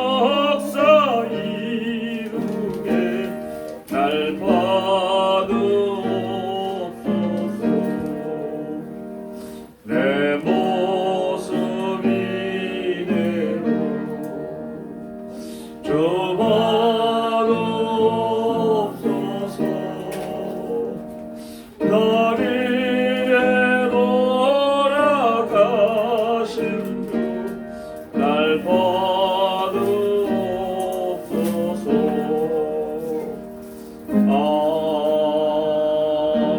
역사 이루게 날 받으옵소서. 내 모습 이대로 줘받으옵소서. 날 위해 돌아가신 주 날 받으옵소서.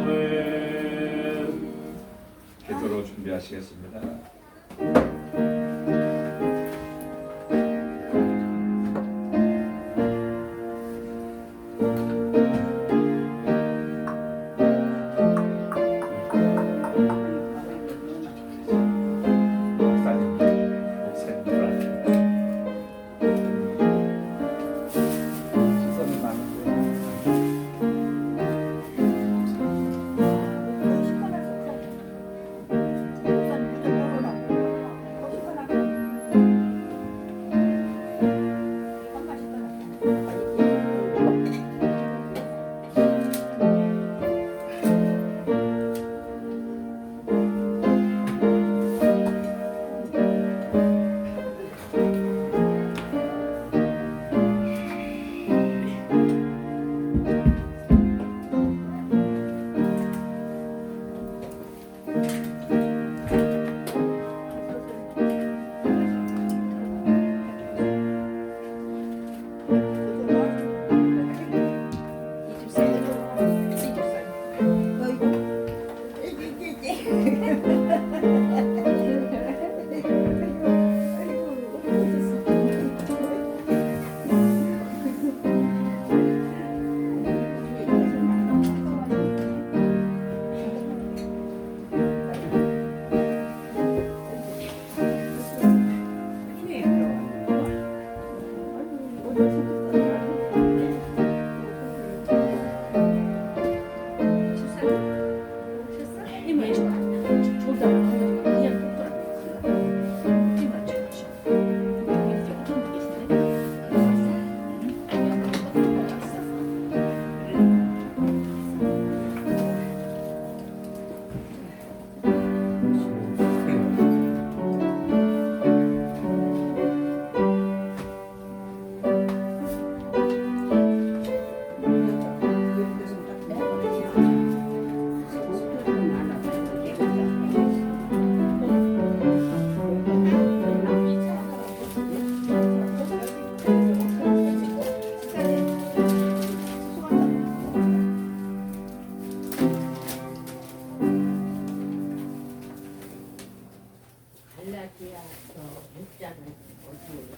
아멘. 기도로 준비하시겠습니다. 갈라디아서 6장은 어디예요?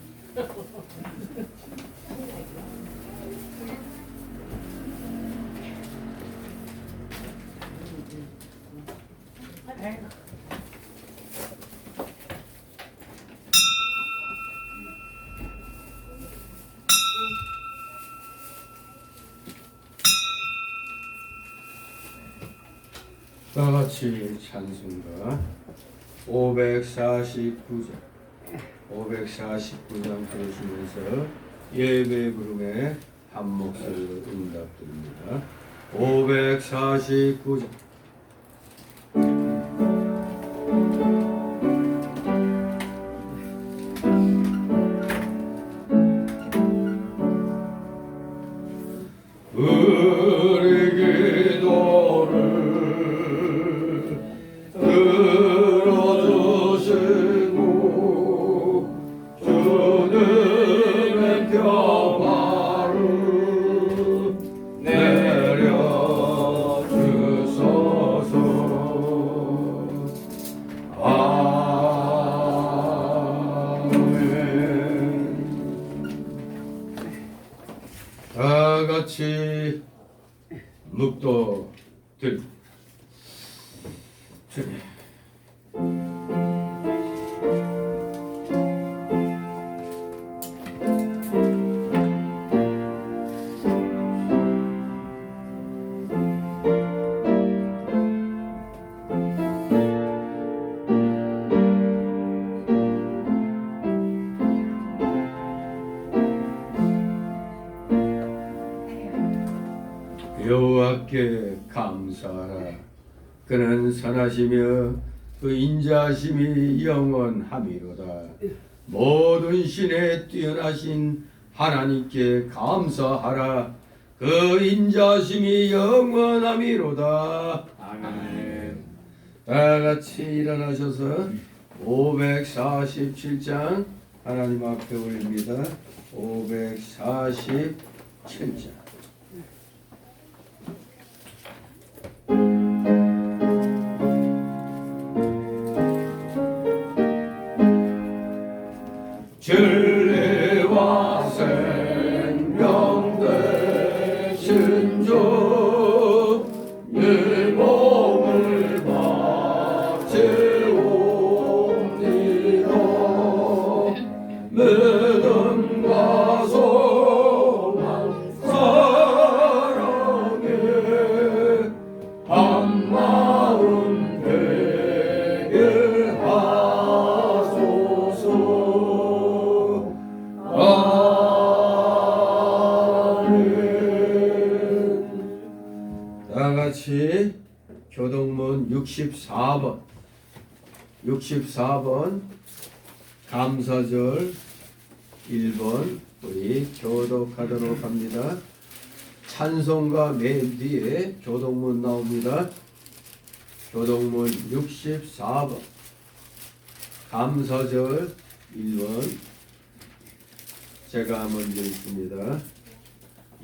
다 같이 찬송가 549장 부르시면서 예배 부름에 한 목소리로 응답드립니다. 549장 우리 기도를 들어주시고 주님의 평화를 내려주소서. 아멘. 다 같이 묵도드립니다. 주님. 여호와께 감사하라. 그는 선하시며 그 인자하심이 영원함이로다. 모든 신에 뛰어나신 하나님께 감사하라. 그 인자하심이 영원함이로다. 아멘. 다 같이 일어나셔서 547장 하나님 앞에 올립니다. 547장. 진리와 생명 되신 주, 이 몸을 바치옵니다. 믿음과 소망 사랑에 한마음 되게 하소서. 다 같이 교동문 64번 감사절 1번 우리 교독하도록 합니다. 찬송가 맨 뒤에 교동문 나옵니다. 교동문 64번 감사절 1번 제가 먼저 읽습니다.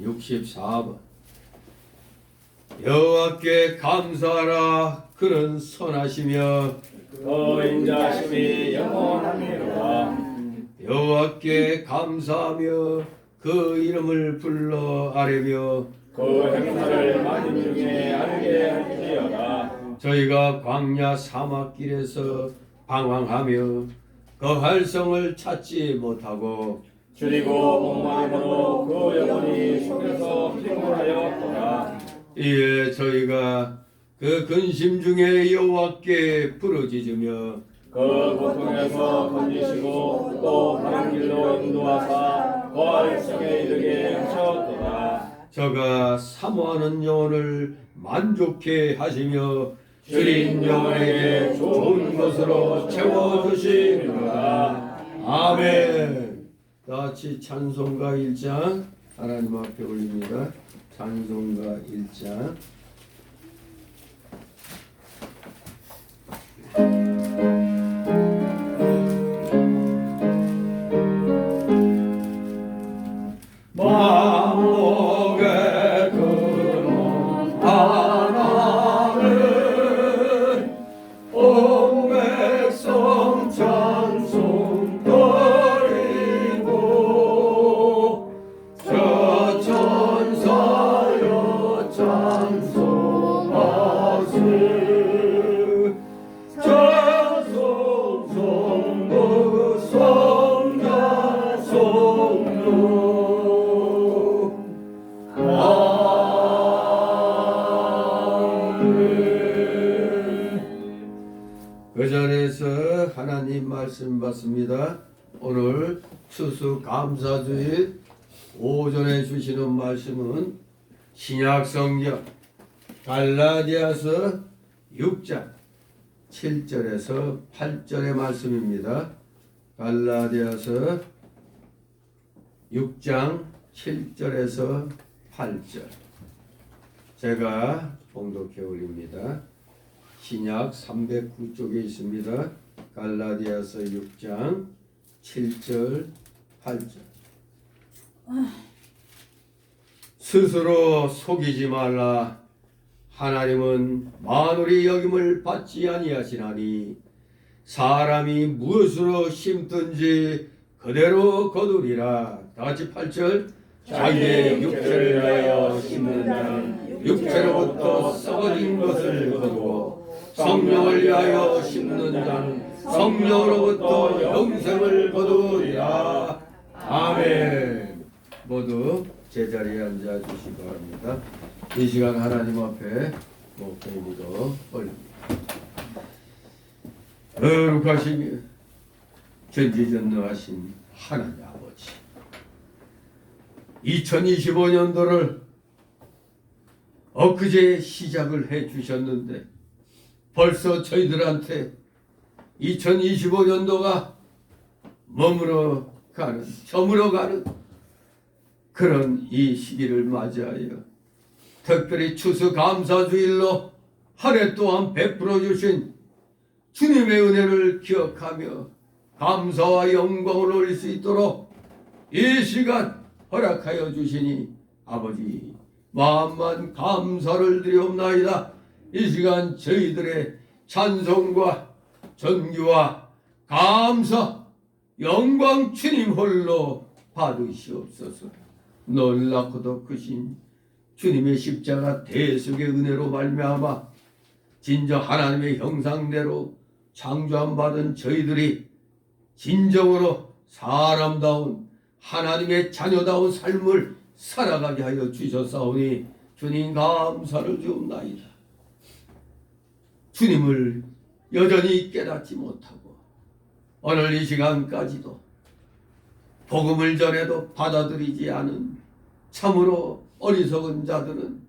64번 여호와께 감사하라. 그는 선하시며 그 인자심이 영원함이로다. 여호와께 감사하며 그 이름을 불러 아뢰며 그 행사를 만인 중에 알게 할지어다. 저희가 광야 사막길에서 방황하며 그 활성을 찾지 못하고 줄이고 목마름으로 그 영혼이 속에서 피곤하였도다. 이에 저희가 그 근심 중에 여호와께 부르짖으며 그 고통에서 건지시고 또 바른 길로 인도하사 거할 성에 이르게 하셨도다. 저가 사모하는 영혼을 만족해 하시며 줄인 영혼에게 좋은 것으로 채워주시리로다. 아멘. 다같이 찬송가 1장 하나님 앞에 올립니다. 찬송가 1장 만복의 근원 하나는 온 백성 찬송 드리고 저 천사여 찬송하세. 찬송 성부 성자 성령 그 자리에서 하나님 말씀 받습니다. 오늘 추수감사주일 오전에 주시는 말씀은 신약성경 갈라디아서 6장 7절에서 8절의 말씀입니다. 갈라디아서 6장 7절에서 8절 제가 봉독해 올립니다. 신약 309쪽에 있습니다. 갈라디아서 6장 7절 8절 스스로 속이지 말라. 하나님은 만물이 여김을 받지 아니하시나니 사람이 무엇으로 심든지 그대로 거두리라. 다같이 8절 자기의 육체를 위하여 심는 자는 육체로부터 썩어진 것을 거두고 성령을 위하여 심는 자는 성령으로부터 영생을 거두리라. 아멘. 모두 제자리에 앉아 주시기 바랍니다. 이 시간 하나님 앞에 목회기도 올립니다. 거룩하시며 전지전능하신 하나님 아버지, 2025년도를 엊그제 시작을 해 주셨는데 벌써 저희들한테 2025년도가 저물어가는 그런 이 시기를 맞이하여 특별히 추수감사주일로 한 해 또한 베풀어 주신 주님의 은혜를 기억하며 감사와 영광을 올릴 수 있도록 이 시간 허락하여 주시니 아버지 만만 감사를 드리옵나이다. 이 시간 저희들의 찬송과 전기와 감사 영광 주님 홀로 받으시옵소서. 놀랍고도 크신 주님의 십자가 대속의 은혜로 말미암아 진정 하나님의 형상대로 창조함 받은 저희들이 진정으로 사람다운 하나님의 자녀다운 삶을 살아가게 하여 주셨사오니 주님 감사를 주옵나이다. 주님을 여전히 깨닫지 못하고 오늘 이 시간까지도 복음을 전해도 받아들이지 않은 참으로 어리석은 자들은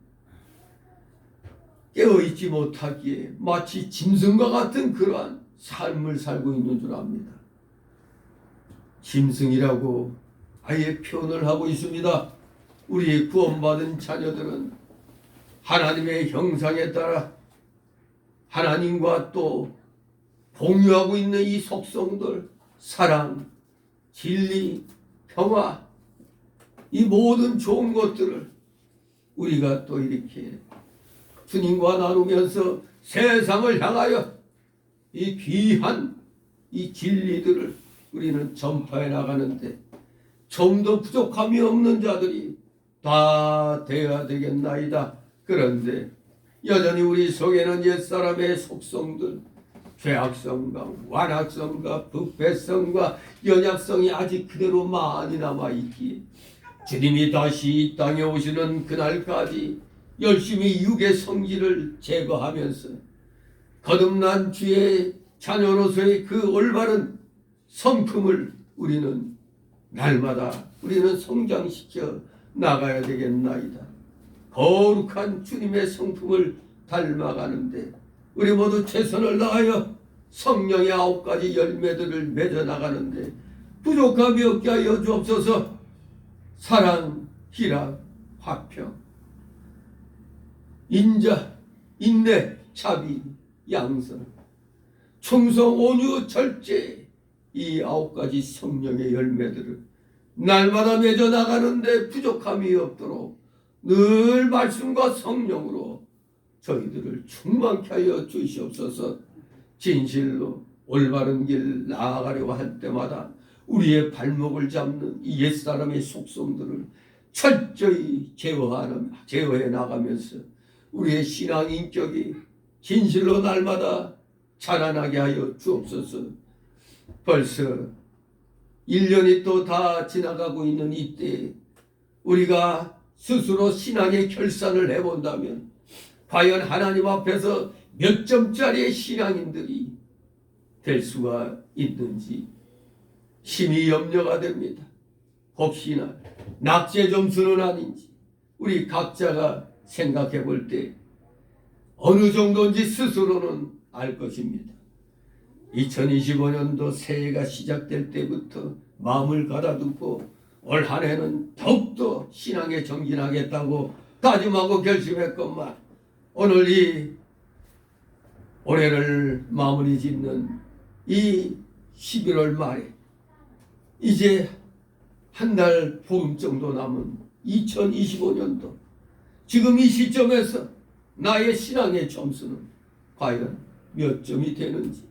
깨어있지 못하기에 마치 짐승과 같은 그러한 삶을 살고 있는 줄 압니다. 짐승이라고 아예 표현을 하고 있습니다. 우리 구원받은 자녀들은 하나님의 형상에 따라 하나님과 또 공유하고 있는 이 속성들, 사랑, 진리, 평화, 이 모든 좋은 것들을 우리가 또 이렇게 주님과 나누면서 세상을 향하여 이 귀한 이 진리들을 우리는 전파해 나가는데 좀 더 부족함이 없는 자들이 다 되어야 되겠나이다. 그런데 여전히 우리 속에는 옛사람의 속성들, 죄악성과 완악성과 부패성과 연약성이 아직 그대로 많이 남아있기에 주님이 다시 이 땅에 오시는 그날까지 열심히 육의 성질을 제거하면서 거듭난 주의 자녀로서의 그 올바른 성품을 우리는 날마다 우리는 성장시켜 나가야 되겠나이다. 거룩한 주님의 성품을 닮아가는데 우리 모두 최선을 다하여 성령의 9가지 열매들을 맺어 나가는데 부족함이 없게 하여 주옵소서. 사랑, 희락, 화평, 인자, 인내, 자비, 양선, 충성, 온유, 절제, 이 9가지 성령의 열매들을 날마다 맺어 나가는데 부족함이 없도록 늘 말씀과 성령으로 저희들을 충만케 하여 주시옵소서. 진실로 올바른 길 나아가려고 할 때마다 우리의 발목을 잡는 이 옛사람의 속성들을 철저히 제어해 나가면서 우리의 신앙 인격이 진실로 날마다 자라나게 하여 주옵소서. 벌써 1년이 또 다 지나가고 있는 이때 우리가 스스로 신앙의 결산을 해본다면 과연 하나님 앞에서 몇 점짜리의 신앙인들이 될 수가 있는지 심히 염려가 됩니다. 혹시나 낙제 점수는 아닌지 우리 각자가 생각해 볼 때 어느 정도인지 스스로는 알 것입니다. 2025년도 새해가 시작될 때부터 마음을 가다듬고 올 한 해는 더욱더 신앙에 정진하겠다고 다짐하고 결심했건만 오늘 이 올해를 마무리 짓는 이 11월 말에 이제 한 달 보름 정도 남은 2025년도 지금 이 시점에서 나의 신앙의 점수는 과연 몇 점이 되는지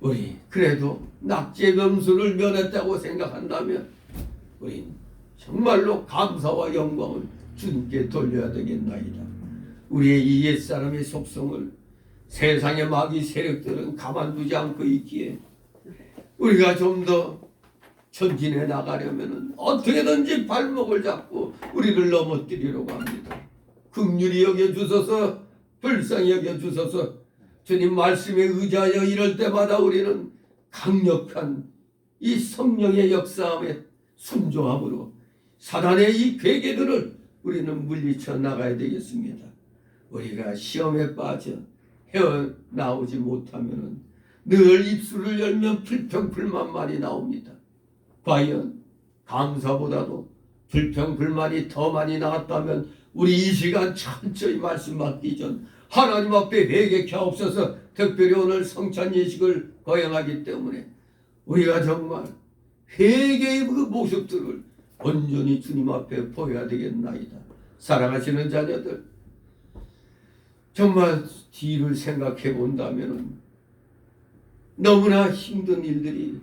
우리 그래도 낙제 점수를 면했다고 생각한다면 우린 정말로 감사와 영광을 주님께 돌려야 되겠나이다. 우리의 이 옛사람의 속성을 세상의 마귀 세력들은 가만두지 않고 있기에 우리가 좀 더 전진해 나가려면 어떻게든지 발목을 잡고 우리를 넘어뜨리려고 합니다. 긍휼히 여겨주소서, 불쌍히 여겨주소서. 주님 말씀에 의지하여 이럴 때마다 우리는 강력한 이 성령의 역사함에 순종함으로 사단의 이 괴계들을 우리는 물리쳐 나가야 되겠습니다. 우리가 시험에 빠져 헤어나오지 못하면 늘 입술을 열면 불평불만만이 나옵니다. 과연 감사보다도 불평불만이 더 많이 나왔다면 우리 이 시간 천천히 말씀 받기 전 하나님 앞에 회개케 하옵소서. 특별히 오늘 성찬 예식을 거행하기 때문에 우리가 정말 회개의 그 모습들을 온전히 주님 앞에 보여야 되겠나이다. 사랑하시는 자녀들, 정말 뒤를 생각해 본다면 너무나 힘든 일들이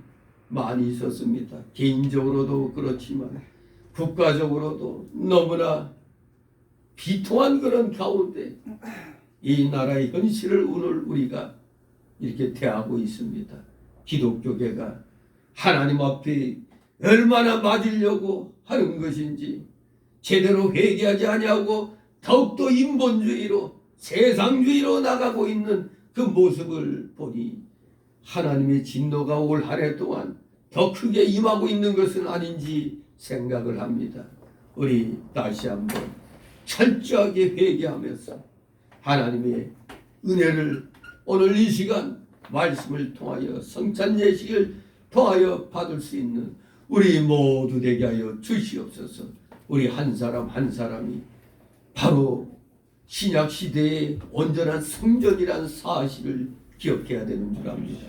많이 있었습니다. 개인적으로도 그렇지만 국가적으로도 너무나 비통한 그런 가운데 이 나라의 현실을 오늘 우리가 이렇게 대하고 있습니다. 기독교계가 하나님 앞에 얼마나 맞으려고 하는 것인지 제대로 회개하지 아니하고 더욱더 인본주의로 세상주의로 나가고 있는 그 모습을 보니 하나님의 진노가 올 한 해 동안 더 크게 임하고 있는 것은 아닌지 생각을 합니다. 우리 다시 한번 철저하게 회개하면서 하나님의 은혜를 오늘 이 시간 말씀을 통하여 성찬 예식을 통하여 받을 수 있는 우리 모두 되게 하여 주시옵소서. 우리 한 사람 한 사람이 바로 신약 시대의 온전한 성전이란 사실을 기억해야 되는 줄 압니다.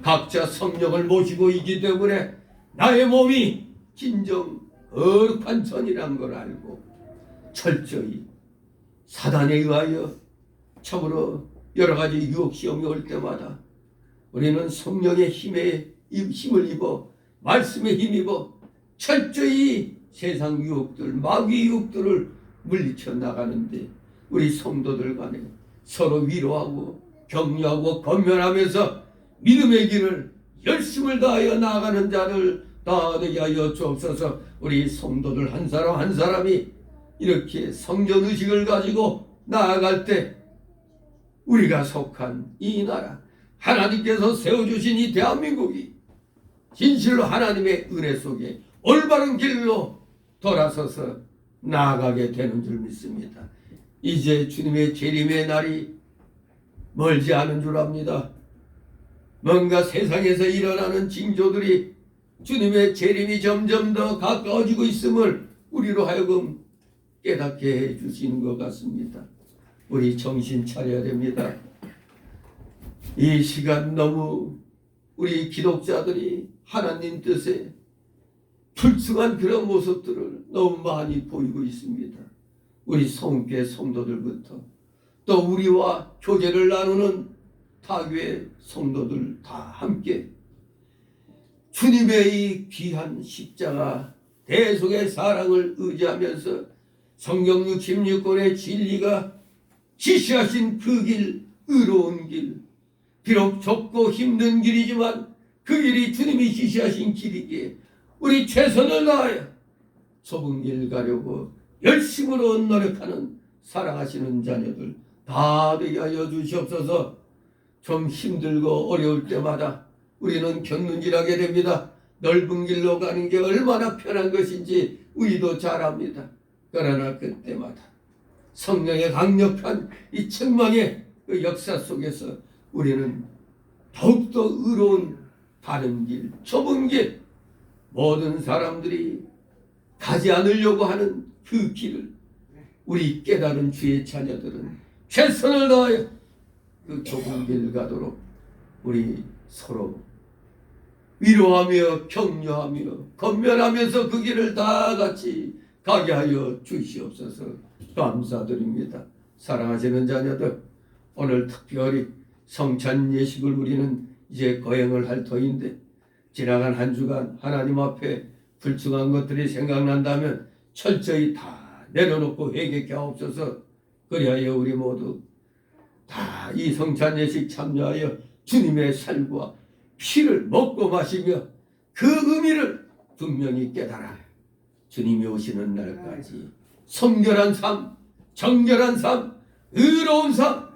각자 성령을 모시고 있기 때문에 나의 몸이 진정 거룩한 전이란 걸 알고 철저히 사단에 의하여 참으로 여러 가지 유혹 시험이 올 때마다 우리는 성령의 힘을 입어 말씀에 힘입어 철저히 세상 유혹들, 마귀 유혹들을 물리쳐 나가는데 우리 성도들 간에 서로 위로하고 격려하고 권면하면서 믿음의 길을 열심을 다하여 나아가는 자를 다 되게 하여 주옵소서. 우리 성도들 한 사람 한 사람이 이렇게 성전의식을 가지고 나아갈 때 우리가 속한 이 나라, 하나님께서 세워주신 이 대한민국이 진실로 하나님의 은혜 속에 올바른 길로 돌아서서 나아가게 되는 줄 믿습니다. 이제 주님의 재림의 날이 멀지 않은 줄 압니다. 뭔가 세상에서 일어나는 징조들이 주님의 재림이 점점 더 가까워지고 있음을 우리로 하여금 깨닫게 해주시는 것 같습니다. 우리 정신 차려야 됩니다. 이 시간 너무 우리 기독자들이 하나님 뜻에 불충한 그런 모습들을 너무 많이 보이고 있습니다. 우리 성교회 성도들부터 또 우리와 교제를 나누는 타교회 성도들 다 함께 주님의 이 귀한 십자가 대속의 사랑을 의지하면서 성경 66권의 진리가 지시하신 그 길, 의로운 길, 비록 좁고 힘든 길이지만 그 길이 주님이 지시하신 길이기에 우리 최선을 다하여 좁은 길 가려고 열심으로 노력하는 사랑하시는 자녀들 다 되게 하여 주시옵소서. 좀 힘들고 어려울 때마다 우리는 곁눈질하게 됩니다. 넓은 길로 가는 게 얼마나 편한 것인지 우리도 잘 압니다. 그러나 그때마다 성령의 강력한 이 책망의 그 역사 속에서 우리는 더욱더 의로운 바른 길, 좁은 길, 모든 사람들이 가지 않으려고 하는 그 길을 우리 깨달은 주의 자녀들은 최선을 다하여 그 좁은 길 가도록 우리 서로 위로하며 격려하며 권면하면서 그 길을 다 같이 가게 하여 주시옵소서. 감사드립니다. 사랑하시는 자녀들, 오늘 특별히 성찬 예식을 우리는 이제 거행을 할 터인데 지나간 한 주간 하나님 앞에 불충한 것들이 생각난다면 철저히 다 내려놓고 회개케 하옵소서. 그리하여 우리 모두 다 이 성찬 예식 참여하여 주님의 살과 피를 먹고 마시며 그 의미를 분명히 깨달아 주님이 오시는 날까지 성결한 삶, 정결한 삶, 의로운 삶,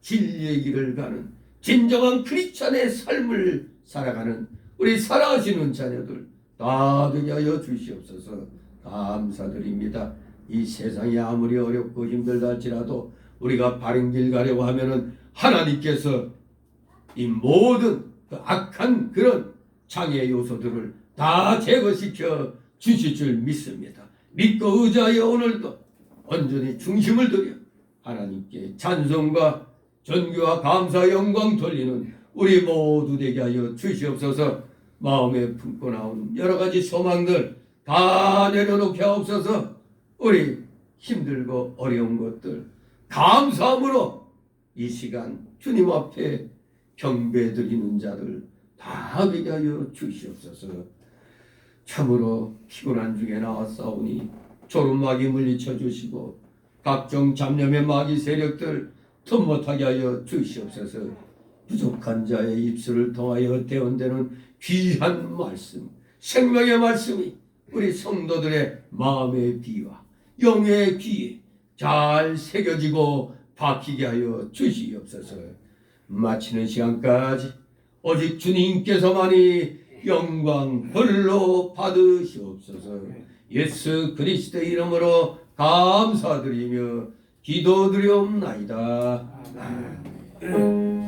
진리의 길을 가는 진정한 크리스찬의 삶을 살아가는 우리 사랑하시는 자녀들 다 되게 하여 주시옵소서. 감사드립니다. 이 세상이 아무리 어렵고 힘들다 할지라도 우리가 바른 길 가려고 하면은 하나님께서 이 모든 그 악한 그런 장애 요소들을 다 제거시켜 주실 줄 믿습니다. 믿고 의지하여 오늘도 온전히 중심을 들여 하나님께 찬송과 존귀와 감사 영광 돌리는 우리 모두 되게 하여 주시옵소서. 마음에 품고 나온 여러 가지 소망들 다 내려놓게 하옵소서. 우리 힘들고 어려운 것들 감사함으로 이 시간 주님 앞에 경배드리는 자들 다 되게 하여 주시옵소서. 참으로 피곤한 중에 나왔사오니 졸음마귀 물리쳐 주시고 각종 잡념의 마귀 세력들 틈 못하게 하여 주시옵소서. 부족한 자의 입술을 통하여 대언되는 귀한 말씀, 생명의 말씀이 우리 성도들의 마음의 귀와 영의 귀에 잘 새겨지고 박히게 하여 주시옵소서. 마치는 시간까지 오직 주님께서만이 영광 홀로 받으시옵소서. 예수 그리스도의 이름으로 감사드리며 기도드리옵나이다. 아멘.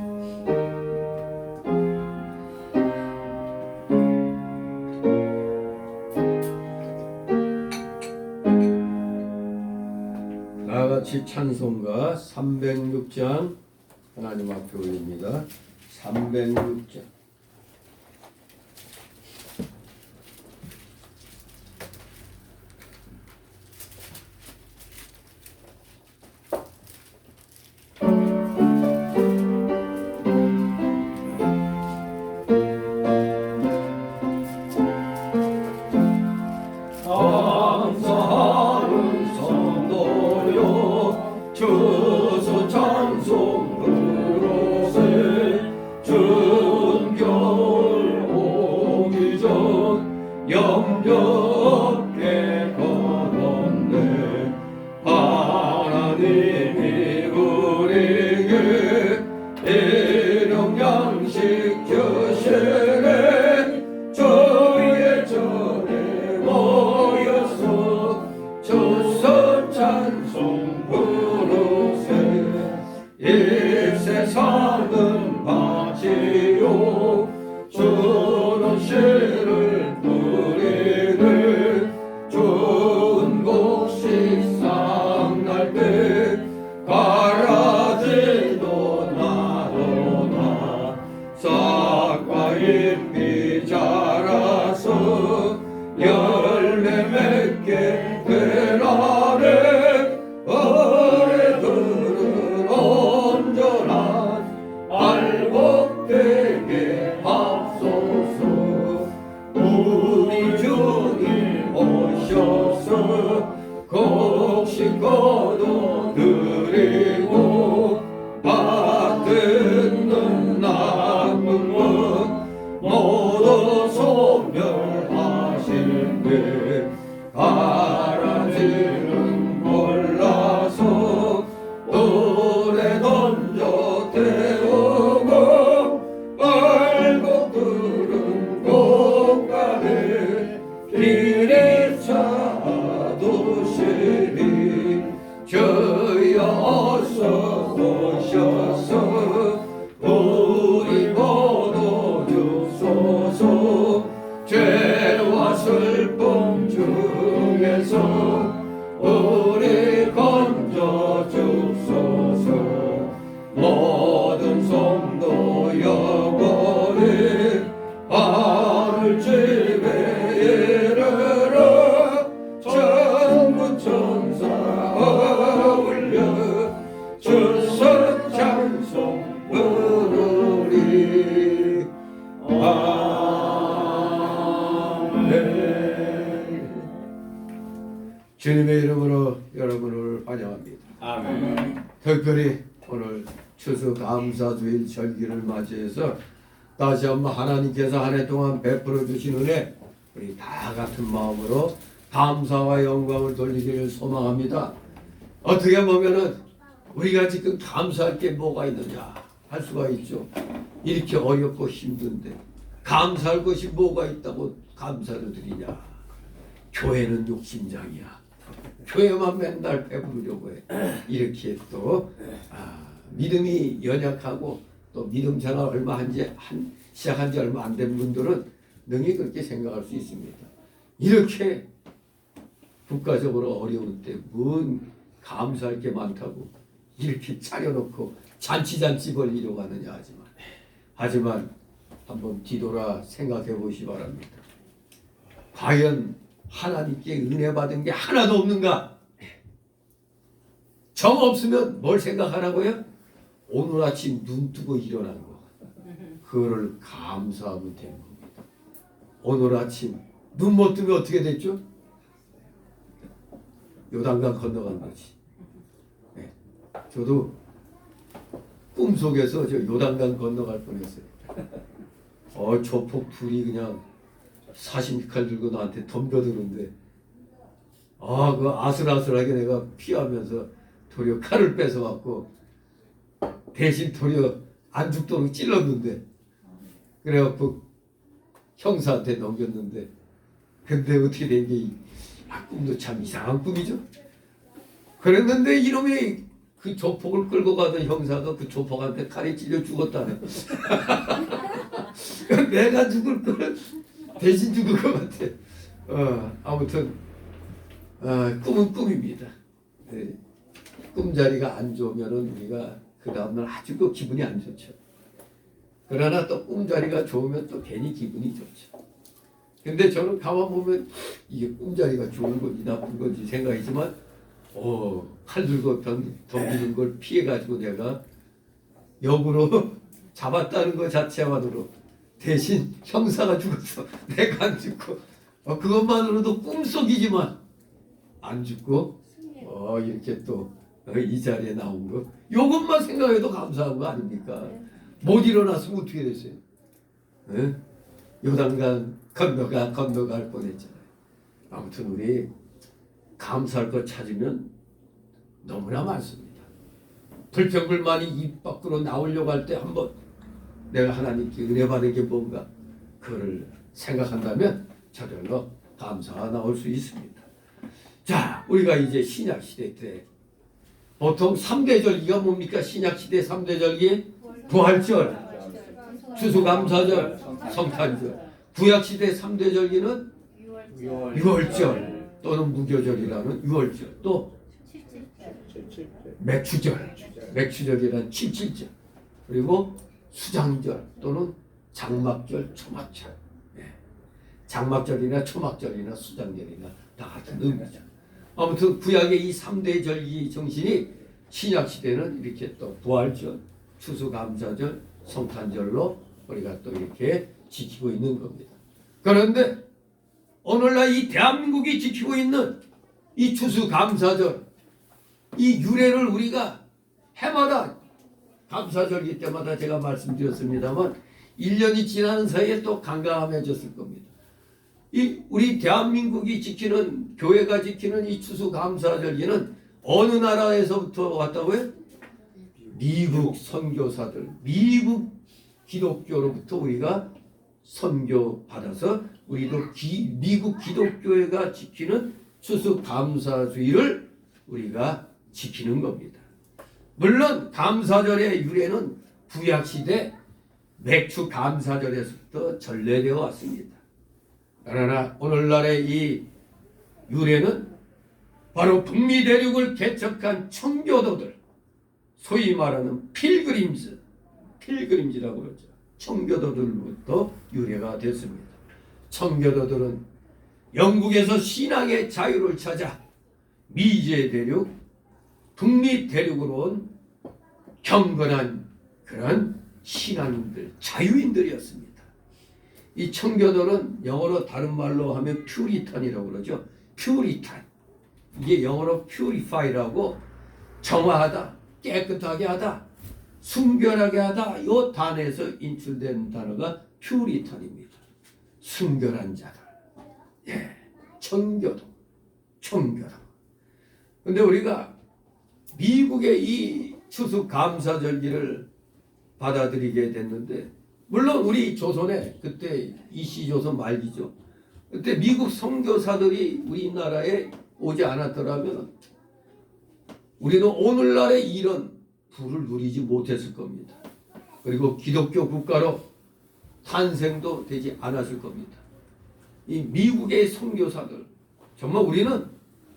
다같이 찬송가 306장 하나님 앞에 올립니다. 306장. 주소 찬송 그릇에 준 겨울 오기 전 영변에 걸었네. 하나님이 우리에게 일용 양식 주시네. 저희의 전에 모여서 주소 찬송 이 세상은 바치요 주는 씨를 뿌리는 좋은 곡식 쌍날 때 가라지도 나도다. 싹과 잎이 자라서 열매 맺게 되라네. 알곡되게 합소서. 우리 주님 오셔서 곡식 거둬드리고 받듣는 나쁜 것 모두 소멸하실때 가라지는 골라서 돌에 던져 태우고 알곡들은 꽃가에 길이 차두시리. 주여 어서 오셔서 우리 거둬주소서. 죄와 슬픔 중에서 우리 건져 주소서. 모든 성도 영혼이 하늘집에 이르러 천군 천사 어울려 주선 찬송 부르리. 아멘. 주님의 이름으로 여러분을 환영합니다. 아멘. 특별히 오늘 추수 감사주일 절기를 맞이해서 다시 한번 하나님께서 한 해 동안 베풀어 주신 은혜 우리 다 같은 마음으로 감사와 영광을 돌리기를 소망합니다. 어떻게 보면은 우리가 지금 감사할 게 뭐가 있느냐 할 수가 있죠. 이렇게 어렵고 힘든데 감사할 것이 뭐가 있다고 감사를 드리냐. 교회는 욕심장이야. 교회만 맨날 배부르려고 해. 이렇게 또 믿음이 연약하고 또 믿음 생활 얼마 시작한 지 얼마 안 된 분들은 능히 그렇게 생각할 수 있습니다. 이렇게 국가적으로 어려울 때 뭔 감사할 게 많다고 이렇게 차려놓고 잔치 벌리려고 하느냐 하지만 한번 뒤돌아 생각해 보시기 바랍니다. 과연 하나님께 은혜 받은 게 하나도 없는가? 정 없으면 뭘 생각하라고요? 오늘 아침 눈 뜨고 일어난 거 그거를 감사하면 되는 겁니다. 오늘 아침 눈 못 뜨면 어떻게 됐죠? 요단강 건너간 거지. 네. 저도 꿈속에서 저 요단강 건너갈 뻔했어요. 조폭 둘이 그냥 사신칼 들고 나한테 덤벼드는데 그 아슬아슬하게 내가 피하면서 도리어 칼을 뺏어갖고 대신 도리어 안 죽도록 찔렀는데 그래갖고 형사한테 넘겼는데 근데 어떻게 된 게 꿈도 참 이상한 꿈이죠. 그랬는데 이놈이 그 조폭을 끌고 가던 형사가 그 조폭한테 칼에 찔려 죽었다네. 내가 죽을 거는 대신 죽을 것 같아. 아무튼 꿈은 꿈입니다. 네. 꿈자리가 안 좋으면은 우리가 그 다음날 아주 그 기분이 안 좋죠. 그러나 또 꿈자리가 좋으면 또 괜히 기분이 좋죠. 근데 저는 가만 보면 이게 꿈자리가 좋은 건지 나쁜 건지 생각이지만 칼 들고 덤비는 걸 피해가지고 내가 역으로 잡았다는 것 자체만으로 대신 형사가 죽었어. 내가 안 죽고 그것만으로도 꿈속이지만 안 죽고 이렇게 또 이 자리에 나온 거 이것만 생각해도 감사한 거 아닙니까? 못 일어났으면 어떻게 됐어요? 네? 요단강 건너갈 뻔했잖아요. 아무튼 우리 감사할 것 찾으면 너무나 많습니다. 불평불만이 입 밖으로 나오려고 할 때 한번 내가 하나님께 은혜 받은 게 뭔가 그걸 생각한다면 저절로 감사가 나올 수 있습니다. 자, 우리가 이제 신약시대 때 보통 3대 절기가 뭡니까? 신약시대 3대 절기 부활절, 추수감사절, 성탄절. 구약시대 3대 절기는 유월절 또는 무교절이라는 유월절, 또 맥추절이라는 칠칠절, 그리고 수장절 또는 장막절, 초막절. 장막절이나 초막절이나 수장절이나 다 같은 의미죠. 아무튼 구약의 이 3대 절기 정신이 신약시대는 이렇게 또 부활절, 추수감사절, 성탄절로 우리가 또 이렇게 지키고 있는 겁니다. 그런데 오늘날 이 대한민국이 지키고 있는 이 추수감사절, 이 유래를 우리가 해마다 감사절기 때마다 제가 말씀드렸습니다만 1년이 지나는 사이에 또 강감해졌을 겁니다. 이 우리 대한민국이 지키는, 교회가 지키는 이 추수감사절기는 어느 나라에서부터 왔다고요? 미국 선교사들, 미국 기독교로부터 우리가 선교 받아서 우리도 미국 기독교회가 지키는 추수감사주의를 우리가 지키는 겁니다. 물론 감사절의 유래는 구약시대 맥추감사절에서부터 전래되어 왔습니다. 그러나 오늘날의 이 유래는 바로 북미 대륙을 개척한 청교도들, 소위 말하는 필그림즈라고 그러죠. 청교도들부터 유래가 됐습니다. 청교도들은 영국에서 신앙의 자유를 찾아 미제 대륙, 북미 대륙으로 온 경건한 그런 신앙인들, 자유인들이었습니다. 이 청교도는 영어로 다른 말로 하면 퓨리탄이라고 그러죠. 퓨리탄. 이게 영어로 purify라고 정화하다, 깨끗하게 하다, 순결하게 하다, 이 단에서 인출된 단어가 퓨리탄입니다. 순결한 자들. 청교도. 근데 우리가 미국의 이 추수감사절기를 받아들이게 됐는데, 물론 우리 조선에 그때 이시조선 말기죠. 그때 미국 선교사들이 우리나라에 오지 않았더라면 우리는 오늘날의 이런 부를 누리지 못했을 겁니다. 그리고 기독교 국가로 탄생도 되지 않았을 겁니다. 이 미국의 선교사들, 정말 우리는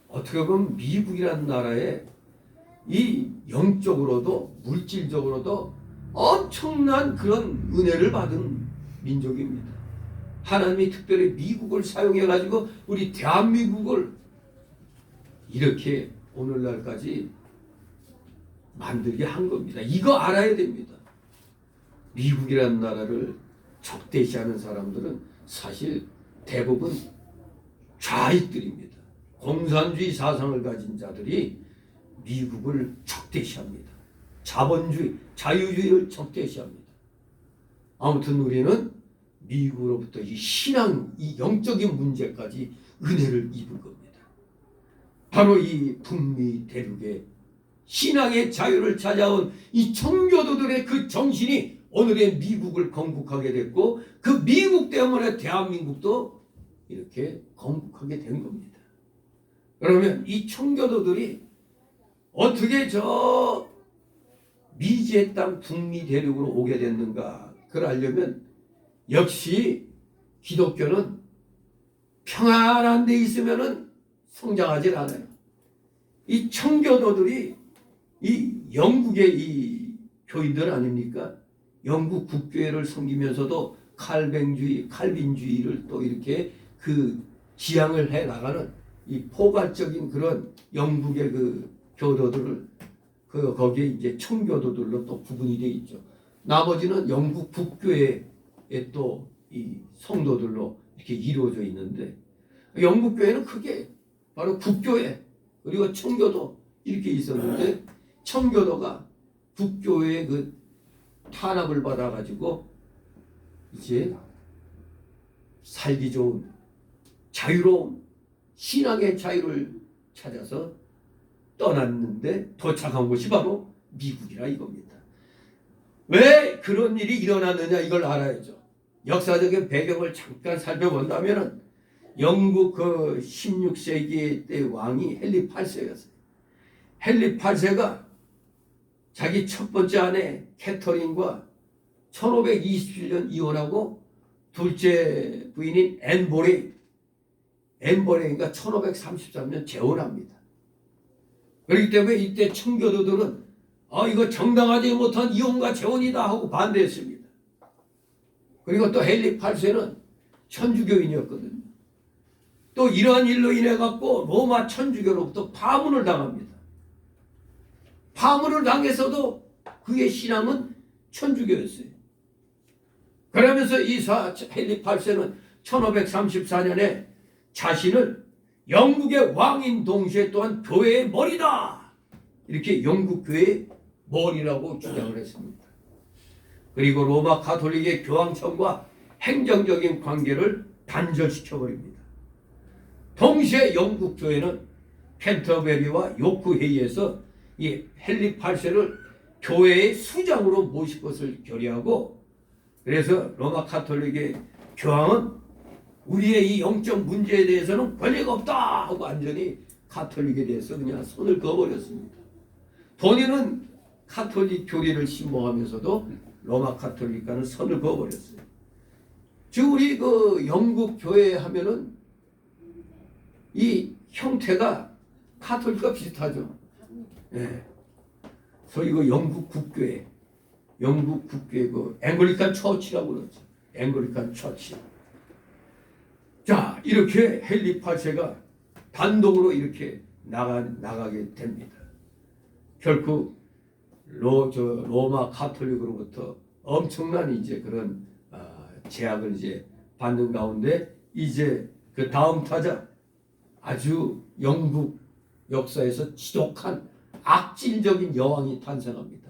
어떻게 보면 미국이라는 나라에 이 영적으로도 물질적으로도 엄청난 그런 은혜를 받은 민족입니다. 하나님이 특별히 미국을 사용해 가지고 우리 대한민국을 이렇게 오늘날까지 만들게 한 겁니다. 이거 알아야 됩니다. 미국이라는 나라를 적대시하는 사람들은 사실 대부분 좌익들입니다. 공산주의 사상을 가진 자들이 미국을 적대시합니다. 자본주의, 자유주의를 적대시합니다. 아무튼 우리는 미국으로부터 이 신앙, 이 영적인 문제까지 은혜를 입은 겁니다. 바로 이 북미 대륙의 신앙의 자유를 찾아온 이 청교도들의 그 정신이 오늘의 미국을 건국하게 됐고, 그 미국 때문에 대한민국도 이렇게 건국하게 된 겁니다. 그러면 이 청교도들이 어떻게 저 미지의 땅 북미 대륙으로 오게 됐는가? 그걸 알려면 역시 기독교는 평안한 데 있으면은 성장하지 않아요. 이 청교도들이 이 영국의 이 교인들 아닙니까? 영국 국교회를 섬기면서도 칼빈주의를 또 이렇게 그 지향을 해 나가는 이 포괄적인 그런 영국의 그 교도들을 거기에 이제 청교도들로 또 구분이 되어 있죠. 나머지는 영국 국교회의 또 이 성도들로 이렇게 이루어져 있는데, 영국 교회는 크게 바로 국교회 그리고 청교도 이렇게 있었는데, 청교도가 국교회의 그 탄압을 받아가지고 이제 살기 좋은 자유로운 신앙의 자유를 찾아서 떠났는데 도착한 곳이 바로 미국이라 이겁니다. 왜 그런 일이 일어났느냐 이걸 알아야죠. 역사적인 배경을 잠깐 살펴본다면 영국 그 16세기 때 왕이 헨리 8세였어요. 헨리 8세가 자기 첫 번째 아내 캐터린과 1527년 이혼하고 둘째 부인인 앤보레인과 1533년 재혼합니다. 그렇기 때문에 이때 청교도들은 이거 정당하지 못한 이혼과 재혼이다 하고 반대했습니다. 그리고 또 헨리 8세는 천주교인이었거든요. 또 이러한 일로 인해 갖고 로마 천주교로부터 파문을 당합니다. 파문을 당해서도 그의 신앙은 천주교였어요. 그러면서 이 헨리 8세는 1534년에 자신을 영국의 왕인 동시에 또한 교회의 머리다, 이렇게 영국 교회의 머리라고 주장을 했습니다. 그리고 로마 가톨릭의 교황청과 행정적인 관계를 단절시켜버립니다. 동시에 영국 교회는 캔터베리와 요크 회의에서 이 헨리 8세를 교회의 수장으로 모실 것을 결의하고, 그래서 로마 가톨릭의 교황은 우리의 이 영적 문제에 대해서는 권리가 없다 하고 완전히 가톨릭에 대해서 그냥 손을 그어버렸습니다. 본인은 가톨릭 교리를 신봉하면서도 로마 가톨릭과는 선을 그어버렸어요. 즉 우리 그 영국 교회 하면은 이 형태가 가톨릭과 비슷하죠. 예. 소위 그 영국 국교회 그 앵글리칸 처치라고 그러죠. 앵글리칸 처치. 자, 이렇게 헨리 8세가 단독으로 이렇게 나가게 됩니다. 결국 로마 가톨릭으로부터 엄청난 이제 그런 제약을 이제 받는 가운데, 이제 그 다음 타자, 아주 영국 역사에서 지독한 악질적인 여왕이 탄생합니다.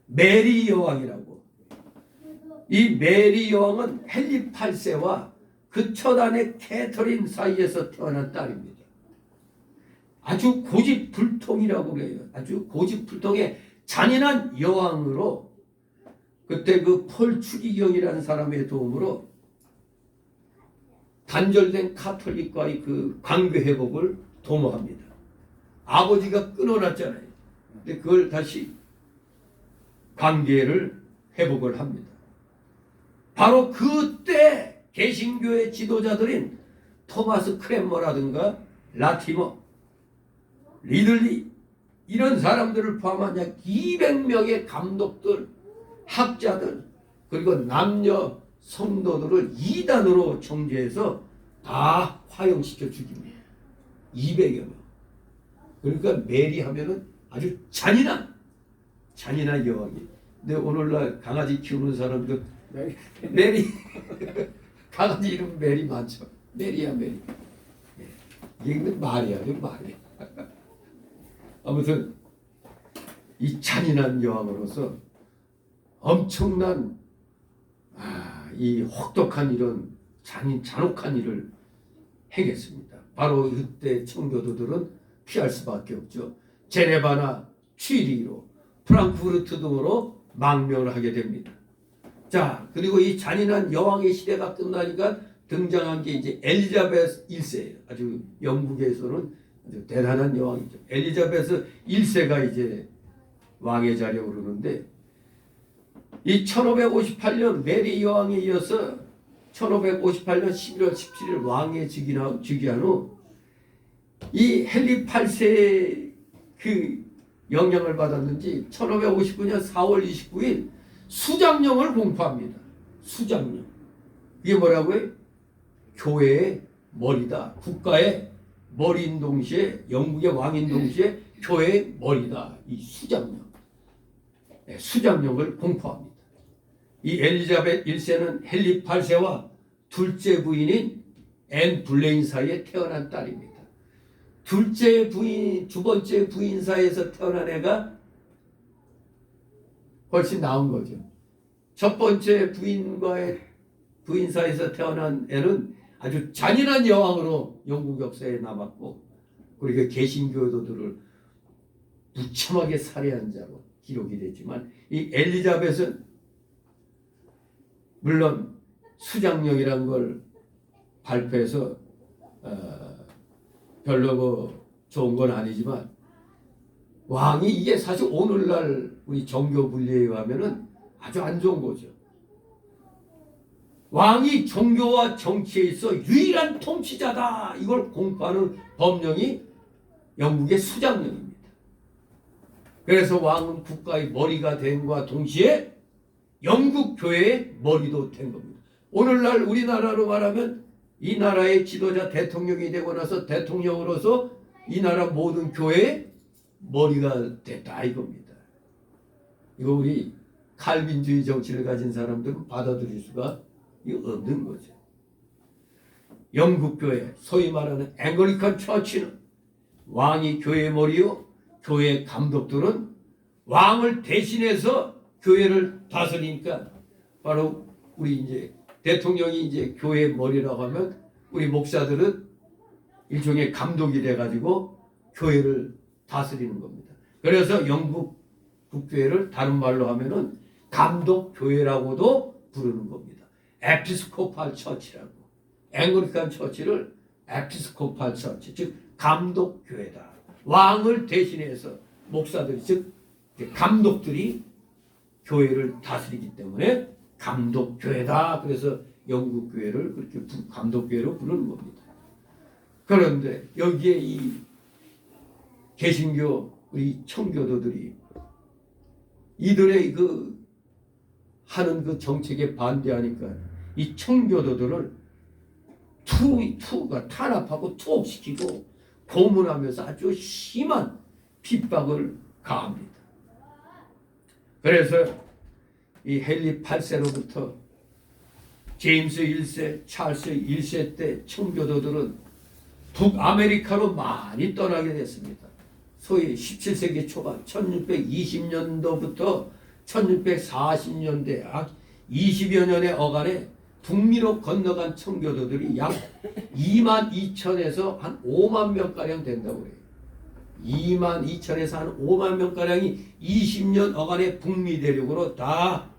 메리 여왕이라고. 이 메리 여왕은 헨리 8세와 그 첫 아내 캐터린 사이에서 태어난 딸입니다. 아주 고집불통이라고 그래요. 아주 고집불통의 잔인한 여왕으로, 그때 그 폴 추기경이라는 사람의 도움으로 단절된 가톨릭과의 그 관계 회복을 도모합니다. 아버지가 끊어놨잖아요. 근데 그걸 다시 관계를 회복을 합니다. 바로 그때 개신교의 지도자들인 토마스 크랜머라든가 라티머, 리들리 이런 사람들을 포함한 약 200명의 감독들, 학자들 그리고 남녀 성도들을 이단으로 정죄해서 다 화형시켜 죽입니다. 200여 명. 그러니까 메리 하면은 아주 잔인한 여왕이. 근데 오늘날 강아지 키우는 사람들 메리 강아지 이름 메리 많죠. 메리야 메리. 이게 근데 말이야, 이거 말이야. 아무튼 이 잔인한 여왕으로서 엄청난 이 혹독한 이런 잔혹한 일을 행했습니다. 바로 이때 청교도들은 피할 수밖에 없죠. 제네바나 취리히로 프랑크푸르트 등으로 망명을 하게 됩니다. 자, 그리고 이 잔인한 여왕의 시대가 끝나니까 등장한 게 이제 엘리자베스 1세예요. 아주 영국에서는 아주 대단한 여왕이죠. 엘리자베스 1세가 이제 왕의 자리에 오르는데 이 1558년 메리 여왕에 이어서 1558년 11월 17일 왕에 즉위한 후 이 헨리 8세의 그 영향을 받았는지 1559년 4월 29일 수장령을 공포합니다. 수장령. 이게 뭐라고요? 교회의 머리다. 국가의 머리인 동시에 영국의 왕인 동시에 교회의 머리다. 이 수장령. 네, 수장령을 공포합니다. 이 엘리자벳 1세는 헨리 8세와 둘째 부인인 앤 블레인 사이에 태어난 딸입니다. 둘째 부인, 두 번째 부인 사이에서 태어난 애가 훨씬 나은 거죠. 첫 번째 부인 사이에서 태어난 애는 아주 잔인한 여왕으로 영국 역사에 남았고, 그리고 개신교도들을 무참하게 살해한 자로 기록이 됐지만, 이 엘리자벳은 물론 수장령이란 걸 발표해서 별로 좋은 건 아니지만, 왕이 이게 사실 오늘날 우리 정교 분리에 의하면은 아주 안 좋은 거죠. 왕이 종교와 정치에 있어 유일한 통치자다, 이걸 공포하는 법령이 영국의 수장령입니다. 그래서 왕은 국가의 머리가 됨과 동시에 영국 교회의 머리도 된 겁니다. 오늘날 우리나라로 말하면 이 나라의 지도자 대통령이 되고 나서 대통령으로서 이 나라 모든 교회의 머리가 됐다 이겁니다. 이거 우리 칼빈주의 정치를 가진 사람들은 받아들일 수가 없는 거죠. 영국 교회, 소위 말하는 앵글리칸 처치는 왕이 교회의 머리요, 교회 감독들은 왕을 대신해서 교회를 다스리니까, 바로 우리 이제 대통령이 이제 교회의 머리라고 하면 우리 목사들은 일종의 감독이 돼가지고 교회를 다스리는 겁니다. 그래서 영국 국교회를 다른 말로 하면은 감독교회라고도 부르는 겁니다. 에피스코팔 처치라고. 앵글리칸 처치를 에피스코팔 처치, 즉 감독교회다. 왕을 대신해서 목사들이, 즉 감독들이 교회를 다스리기 때문에 감독교회다. 그래서 영국교회를 그렇게 감독교회로 부르는 겁니다. 그런데 여기에 이 개신교 우리 청교도들이 이들의 그 하는 그 정책에 반대하니까 이 청교도들을 투가 탄압하고 투옥시키고 고문하면서 아주 심한 핍박을 가합니다. 그래서 이 헨리 8세로부터 제임스 1세, 찰스 1세 때 청교도들은 북아메리카로 많이 떠나게 됐습니다. 소위 17세기 초반 1620년도부터 1640년대 약 20여 년의 어간에 북미로 건너간 청교도들이 약 2만 2천에서 한 5만 명가량 된다고 해요. 2만 2천에서 한 5만 명가량이 20년 어간의 북미 대륙으로 다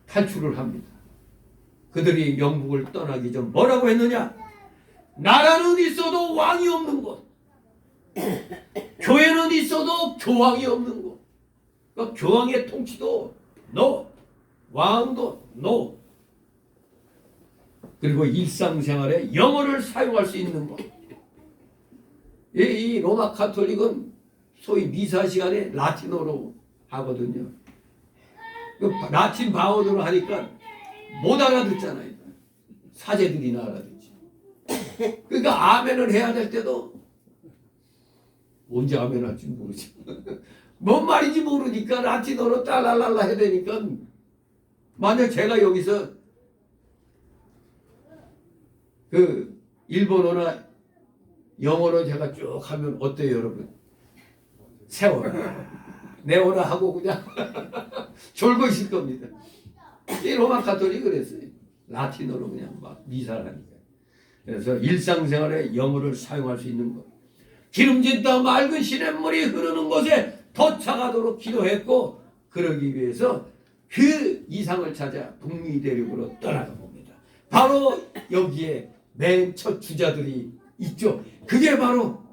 탈출을 합니다. 그들이 영국을 떠나기 전 뭐라고 했느냐? 나라는 있어도 왕이 없는 곳, 교회는 있어도 교황이 없는 거. 그러니까 교황의 통치도 no, 왕도 no. 그리고 일상생활에 영어를 사용할 수 있는 것. 이 로마 카톨릭은 소위 미사 시간에 라틴어로 하거든요. 그 라틴 방언으로 하니까 못 알아듣잖아요. 사제들이나 알아듣지. 그러니까 아멘을 해야 될 때도 언제 아멘 할지 모르지. 뭔 말인지 모르니까 라틴어로 딸랄랄라 해야 되니까 만약 제가 여기서 그 일본어나 영어로 제가 쭉 하면 어때요, 여러분? 세워라, 내워라 하고 그냥 졸고 있을 겁니다. 이 로마 카톨릭이 그랬어요. 라틴어로 그냥 막 미사를 하니까. 그래서 일상생활에 영어를 사용할 수 있는 것. 기름진 땅 맑은 시냇물이 흐르는 곳에 도착하도록 기도했고, 그러기 위해서 그 이상을 찾아 북미 대륙으로 떠나가 봅니다. 바로 여기에 맨 첫 주자들이 있죠. 그게 바로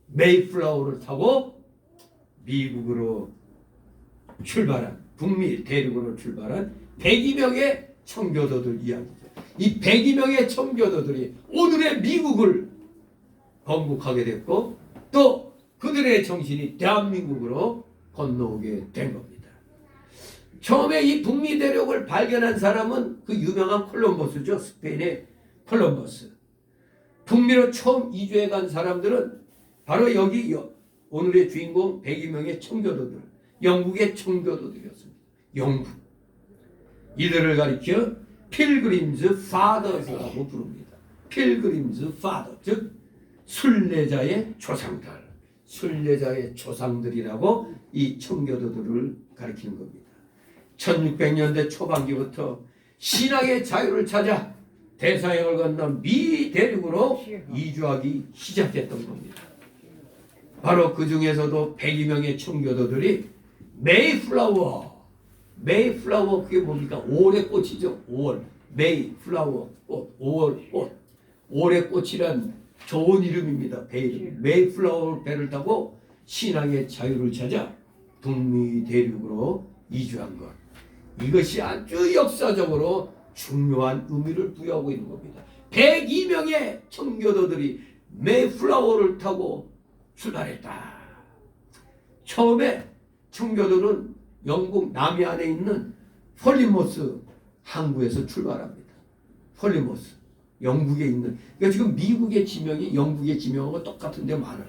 메이플라워를 타고 미국으로 출발한, 북미 대륙으로 출발한 102명의 청교도들 이야기죠. 이 102명의 청교도들이 오늘의 미국을 건국하게 됐고, 또 그들의 정신이 대한민국으로 건너오게 된 겁니다. 처음에 이 북미 대륙을 발견한 사람은 그 유명한 콜럼버스죠. 스페인의 콜럼버스. 북미로 처음 이주해 간 사람들은 바로 여기 오늘의 주인공 102명의 청교도들, 영국의 청교도들이었습니다. 영국. 이들을 가리켜 필그림즈 파더즈라고 부릅니다. 필그림즈 파더, 즉 순례자의 조상들, 순례자의 조상들이라고 이 청교도들을 가리키는 겁니다. 1600년대 초반기부터 신앙의 자유를 찾아 대서양을 건너 미 대륙으로 이주하기 시작했던 겁니다. 바로 그 중에서도 102명의 청교도들이 메이플라워 그게 뭡니까? 5월의 꽃이죠. 5월 메이플라워 꽃, 5월 꽃. 5월의 꽃이란 좋은 이름입니다. 배 이름. 메이플라워 배를 타고 신앙의 자유를 찾아 북미 대륙으로 이주한 것. 이것이 아주 역사적으로 중요한 의미를 부여하고 있는 겁니다. 102명의 청교도들이 메이플라워를 타고 출발했다. 처음에 청교도는 영국 남해안에 있는 폴리머스 항구에서 출발합니다. 폴리머스, 영국에 있는, 그러니까 지금 미국의 지명이 영국의 지명하고 똑같은 데 많아요.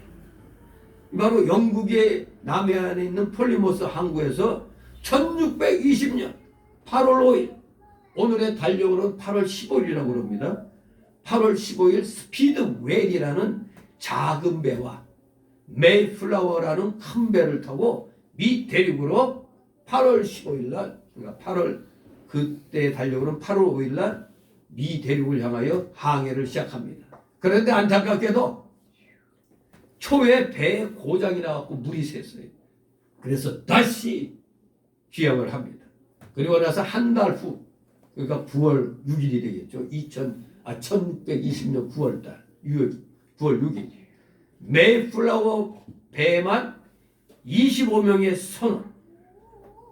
바로 영국의 남해안에 있는 폴리머스 항구에서 1620년 8월 5일, 오늘의 달력으로는 8월 15일이라고 그럽니다. 8월 15일 스피드웰이라는 작은 배와 메이플라워라는 큰 배를 타고 미 대륙으로 8월 15일 날, 그러니까 8월, 그때 달력으로는 8월 5일 날 미 대륙을 향하여 항해를 시작합니다. 그런데 안타깝게도 초에 배에 고장이 나갖고 물이 샜어요. 그래서 다시 귀향을 합니다. 그리고 나서 한 달 후, 그러니까 9월 6일이 되겠죠. 1620년 9월 달, 9월 6일. 메이플라워 배만 25명의 선원.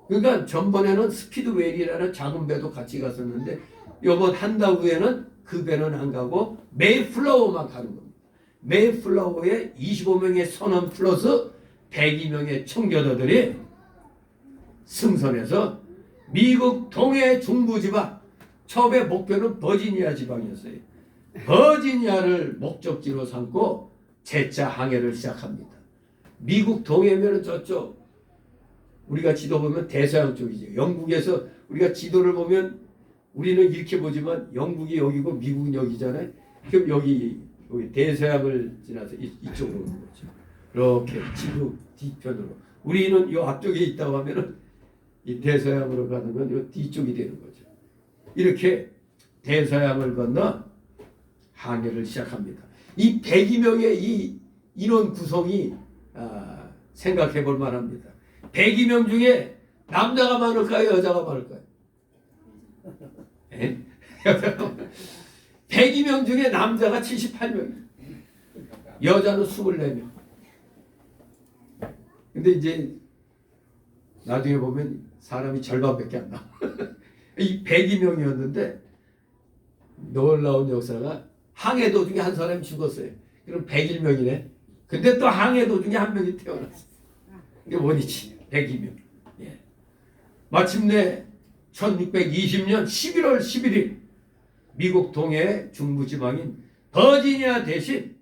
그러니까 전번에는 스피드웰이라는 작은 배도 같이 갔었는데, 이번 한 달 후에는 그 배는 안 가고 메이플라워만 가는 겁니다. 메이플라워에 25명의 선원 플러스 102명의 청교도들이 승선해서 미국 동해 중부 지방, 처음에 목표는 버지니아 지방이었어요. 버지니아를 목적지로 삼고 재차 항해를 시작합니다. 미국 동해면은 저쪽, 우리가 지도 보면 대서양 쪽이죠. 영국에서 우리가 지도를 보면 우리는 이렇게 보지만 영국이 여기고 미국은 여기잖아요. 그럼 여기 대서양을 지나서 이쪽으로 오는 거죠. 이렇게 지구 뒤편으로. 우리는 이 앞쪽에 있다고 하면은 이 대서양으로 가는 건 이 뒤쪽이 되는 거죠. 이렇게 대서양을 건너 항해를 시작합니다. 이 102명의 이 인원 구성이 생각해 볼 만합니다. 102명 중에 남자가 많을까요? 여자가 많을까요? 102명 중에 남자가 78명, 여자는 24명. 근데 이제 나중에 보면 사람이 절반밖에 안 나와. 이 102명이었는데 놀라운 역사가 항해 도중에 한 사람이 죽었어요. 그럼 101명이네. 근데 또 항해 도중에 한 명이 태어났어. 이게 원이지. 102명. 예. 마침내 1620년 11월 11일 미국 동해 중부지방인 버지니아 대신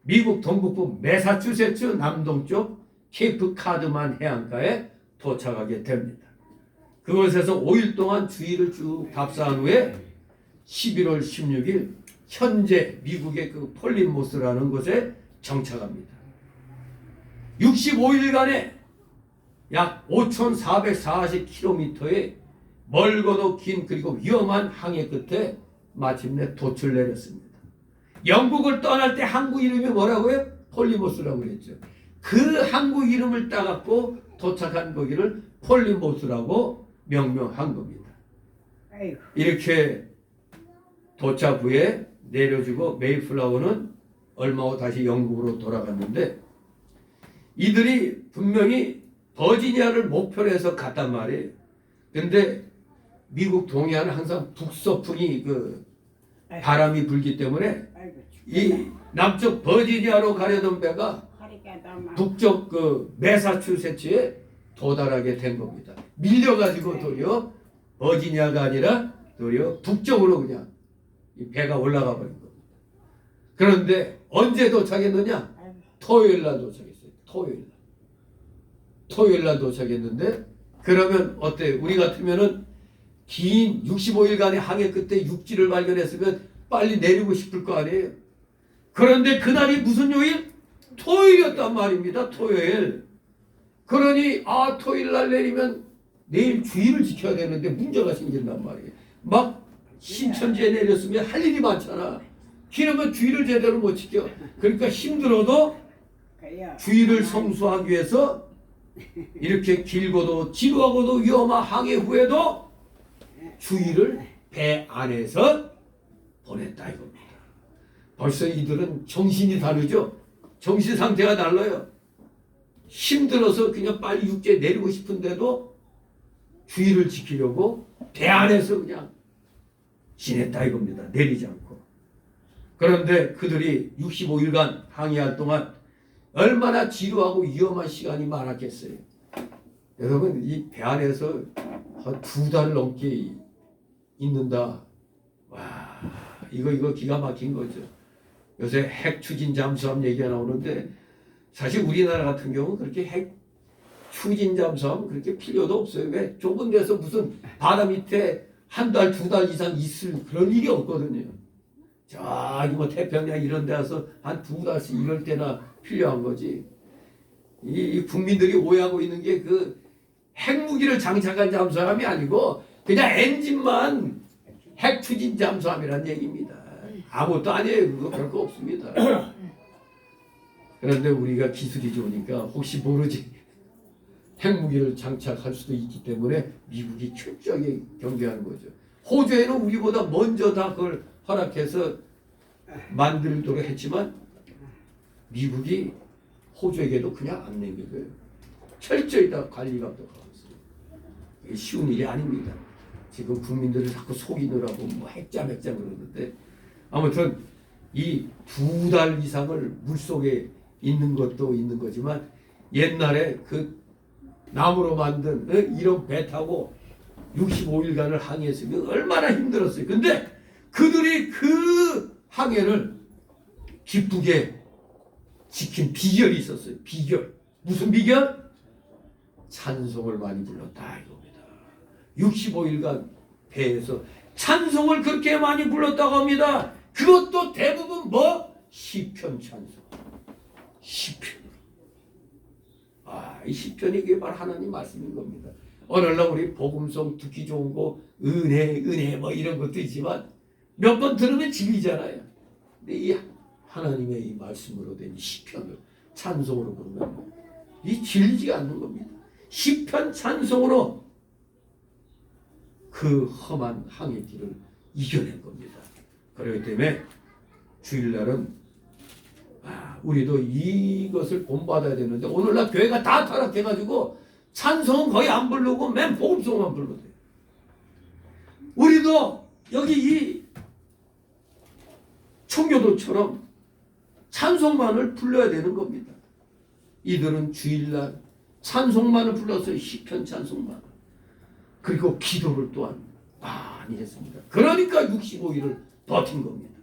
미국 동북부 매사추세츠 남동쪽 케이프 카드만 해안가에 도착하게 됩니다. 그곳에서 5일 동안 주위를 쭉 답사한 후에 11월 16일 현재 미국의 그 폴리모스라는 곳에 정착합니다. 65일간의 약 5,440km의 멀고도 긴 그리고 위험한 항해 끝에 마침내 돛을 내렸습니다. 영국을 떠날 때 항구 이름이 뭐라고요? 폴리모스라고 그랬죠. 그 항구 이름을 따갖고 도착한 거기를 폴리모스라고 명명한 겁니다. 이렇게 도착 후에 내려주고 메이플라워는 얼마 후 다시 영국으로 돌아갔는데 이들이 분명히 버지니아를 목표로 해서 갔단 말이에요. 근데 미국 동해안은 항상 북서풍이 그 바람이 불기 때문에 이 남쪽 버지니아로 가려던 배가 북쪽 그 매사추세츠에 도달하게 된 겁니다. 밀려가지고 도리어 버지니아가 아니라 도리어 북쪽으로 그냥 이 배가 올라가 버린 겁니다. 그런데 언제 도착했느냐? 토요일 날 도착했어요. 토요일 날 도착했는데 그러면 어때? 우리 같으면은 긴 65일간의 항해 끝에 육지를 발견했으면 빨리 내리고 싶을 거 아니에요. 그런데 그날이 무슨 요일? 토요일이었단 말입니다. 토요일. 그러니 토요일 날 내리면 내일 주의를 지켜야 되는데 문제가 생긴단 말이에요. 막 신천지에 내렸으면 할 일이 많잖아. 그러면 주의를 제대로 못 지켜. 그러니까 힘들어도 주의를 성수하기 위해서 이렇게 길고도 지루하고도 위험한 항해 후에도 주의를 배 안에서 보냈다 이겁니다. 벌써 이들은 정신이 다르죠. 정신 상태가 달라요. 힘들어서 그냥 빨리 육지에 내리고 싶은데도 주의를 지키려고 배 안에서 그냥 지냈다 이겁니다. 내리지 않고. 그런데 그들이 65일간 항해할 동안 얼마나 지루하고 위험한 시간이 많았겠어요. 여러분 이 배 안에서 한 2달 넘게 있는다. 와 이거 기가 막힌 거죠. 요새 핵 추진 잠수함 얘기가 나오는데 사실 우리나라 같은 경우는 그렇게 핵 추진 잠수함 그렇게 필요도 없어요. 왜? 좁은 데서 무슨 바다 밑에 한 달, 2달 이상 있을 그런 일이 없거든요. 저기 뭐 태평양 이런 데 와서 한 2달씩 이럴 때나 필요한 거지. 이 국민들이 오해하고 있는 게 그 핵무기를 장착한 잠수함이 아니고 그냥 엔진만 핵 추진 잠수함이란 얘기입니다. 아무것도 아니에요. 그거 별거 없습니다. 그런데 우리가 기술이 좋으니까 혹시 모르지 핵무기를 장착할 수도 있기 때문에 미국이 철저하게 경계하는 거죠. 호주에는 우리보다 먼저 다 그걸 허락해서 만들도록 했지만 미국이 호주에게도 그냥 안 내밀어요. 철저히 다 관리가 하고 있어요. 이게 쉬운 일이 아닙니다. 지금 국민들을 자꾸 속이느라고 뭐 핵잠 그러는데 아무튼 이 2달 이상을 물속에 있는 것도 있는 거지만 옛날에 그 나무로 만든 이런 배 타고 65일간을 항해했으면 얼마나 힘들었어요. 근데 그들이 그 항해를 기쁘게 지킨 비결이 있었어요. 비결. 무슨 비결? 찬송을 많이 불렀다 이겁니다. 65일간 배에서 찬송을 그렇게 많이 불렀다고 합니다. 그것도 대부분 뭐? 시편 찬송. 시편. 이 시편이 이게 바로 하나님 말씀인 겁니다. 오늘날 우리 복음성 듣기 좋은 거 은혜 뭐 이런 것도 있지만 몇 번 들으면 질리잖아요. 근데 이 하나님의 이 말씀으로 된 시편을 찬송으로 부르면 이 질리지가 않는 겁니다. 시편 찬송으로 그 험한 항해길을 이겨낸 겁니다. 그렇기 때문에 주일날은 우리도 이것을 본받아야 되는데 오늘날 교회가 다 타락해가지고 찬송은 거의 안 부르고 맨 복음송만 부르거든요. 우리도 여기 이 청교도처럼 찬송만을 불러야 되는 겁니다. 이들은 주일날 찬송만을 불렀어요. 시편 찬송만. 그리고 기도를 또한 많이 했습니다. 그러니까 65일을 버틴 겁니다.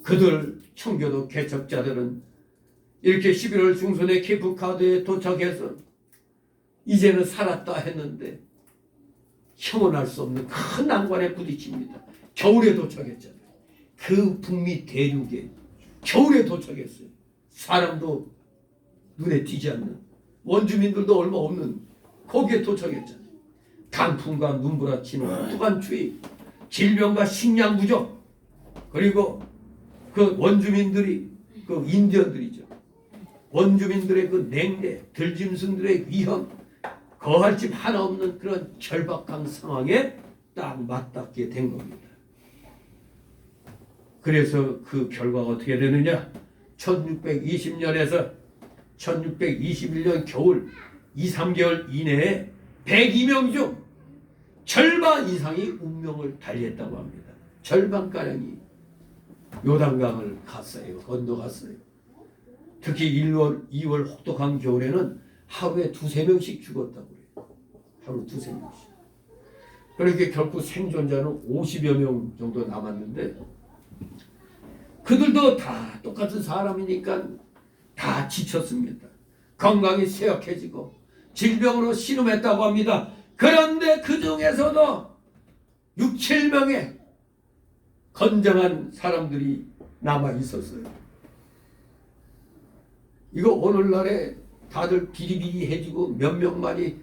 그들 청교도 개척자들은 이렇게 11월 중순에 케이프카드에 도착해서 이제는 살았다 했는데 형언할 수 없는 큰 난관에 부딪힙니다. 겨울에 도착했잖아요. 그 북미 대륙에 겨울에 도착했어요. 사람도 눈에 띄지 않는, 원주민들도 얼마 없는 거기에 도착했잖아요. 강풍과 눈부라치는 후간 추위, 질병과 식량 부족, 그리고 그 원주민들이 그 인디언들이죠. 원주민들의 그 냉대, 들짐승들의 위험, 거할 집 하나 없는 그런 절박한 상황에 딱 맞닿게 된 겁니다. 그래서 그 결과가 어떻게 되느냐? 1620년에서 1621년 겨울 2, 3개월 이내에 102명 중 절반 이상이 운명을 달리했다고 합니다. 절반가량이 요단강을 갔어요. 건너갔어요. 특히 1월, 2월 혹독한 겨울에는 하루에 2-3명씩 죽었다고 그래요. 하루 2-3명씩. 그렇게 결국 생존자는 50여 명 정도 남았는데 그들도 다 똑같은 사람이니까 다 지쳤습니다. 건강이 쇠약해지고 질병으로 신음했다고 합니다. 그런데 그 중에서도 6-7명의 건장한 사람들이 남아 있었어요. 이거 오늘날에 다들 비리비리해지고 몇 명만이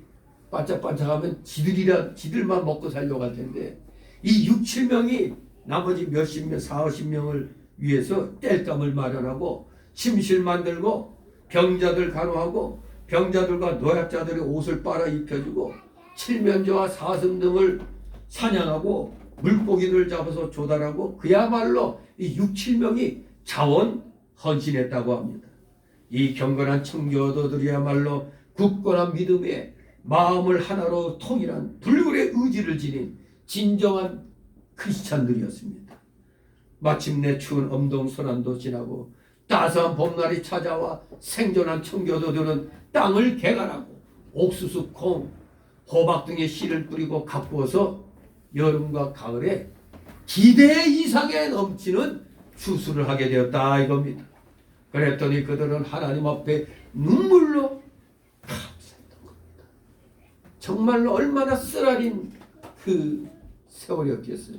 반짝반짝하면 지들만 먹고 살려고 할 텐데 이 6-7명이 나머지 몇십 명, 40-50명을 위해서 땔감을 마련하고 침실 만들고 병자들 간호하고 병자들과 노약자들의 옷을 빨아 입혀주고 칠면조와 사슴 등을 사냥하고 물고기를 잡아서 조달하고 그야말로 이 6-7명이 자원 헌신했다고 합니다. 이 경건한 청교도들이야말로 굳건한 믿음에 마음을 하나로 통일한 불굴의 의지를 지닌 진정한 크리스찬들이었습니다. 마침내 추운 엄동선안도 지나고 따스한 봄날이 찾아와 생존한 청교도들은 땅을 개간하고 옥수수, 콩, 호박 등의 씨를 뿌리고 가꾸어서 여름과 가을에 기대 이상에 넘치는 추수를 하게 되었다 이겁니다. 그랬더니 그들은 하나님 앞에 눈물로 감사했던 겁니다. 정말로 얼마나 쓰라린 그 세월이었겠어요.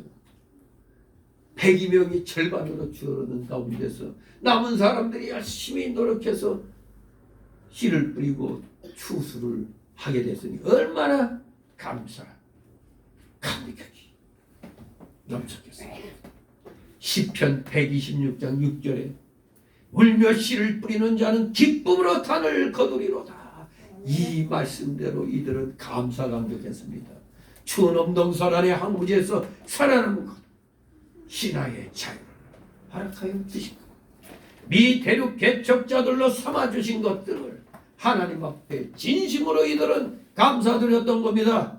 102명이 절반으로 줄어드는 가운데서 남은 사람들이 열심히 노력해서 씨를 뿌리고 추수를 하게 됐으니 얼마나 감격이 넘쳤겠어요. 시편 126장 6절에 울며 씨를 뿌리는 자는 기쁨으로 단을 거두리로다. 이 말씀대로 이들은 감격했습니다. 추운 엄동선 안의 항구지에서 살아남은 것, 신하의 자유를 허락하여 주신 것, 미 대륙 개척자들로 삼아주신 것들을 하나님 앞에 진심으로 이들은 감사드렸던 겁니다.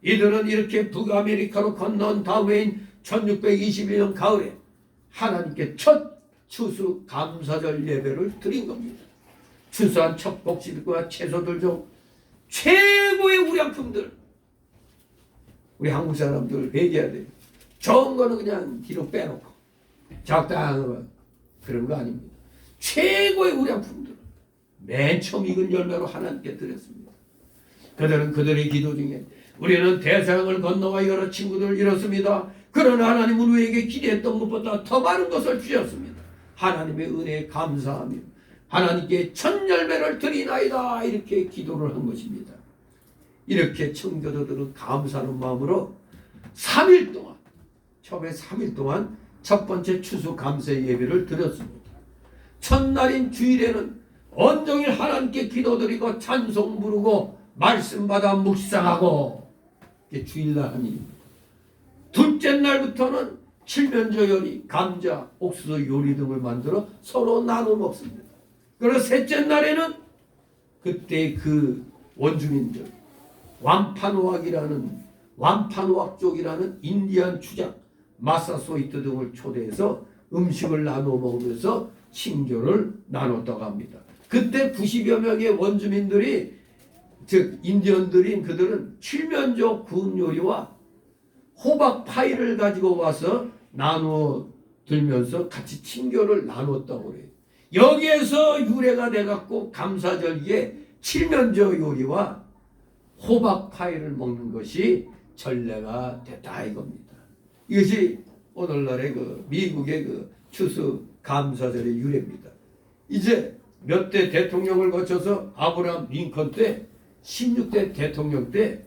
이들은 이렇게 북아메리카로 건너온 다음해인 1621년 가을에 하나님께 첫 추수 감사절 예배를 드린 겁니다. 추수한 첩곡질과 채소들 중 최고의 우량품들, 우리 한국 사람들 얘기해야 돼요. 좋은 거는 그냥 뒤로 빼놓고 적당한 거 그런 거 아닙니다. 최고의 우량품들 맨 처음 익은 열매로 하나님께 드렸습니다. 그들은 그들의 기도 중에 우리는 대서양을 건너와 여러 친구들을 잃었습니다. 그러나 하나님은 우리에게 기대했던 것보다 더 많은 것을 주셨습니다. 하나님의 은혜에 감사하며 하나님께 첫 열매를 드리나이다 이렇게 기도를 한 것입니다. 이렇게 청교도들은 감사하는 마음으로 3일 동안 처음에 3일 동안 첫 번째 추수 감사 예배를 드렸습니다. 첫날인 주일에는 온종일 하나님께 기도드리고 찬송 부르고 말씀 받아 묵상하고 이게 주일날 한 일입니다. 둘째 날부터는 칠면조 요리, 감자, 옥수수 요리 등을 만들어 서로 나눠 먹습니다. 그리고 셋째 날에는 그때 그 원주민들 완파누악족이라는 인디안 추장 마사소이트 등을 초대해서 음식을 나눠 먹으면서 친교를 나눴다고 합니다. 그때 90여 명의 원주민들이 즉 인디언들인 그들은 칠면조 구운 요리와 호박 파이를 가지고 와서 나누어 들면서 같이 친교를 나눴다고 그래요. 여기에서 유래가 돼갖고 감사절기에 칠면조 요리와 호박 파이를 먹는 것이 전례가 됐다 이겁니다. 이것이 오늘날의 그 미국의 그 추수 감사절의 유래입니다. 이제 몇 대 대통령을 거쳐서 아브라함 링컨 때 16대 대통령 때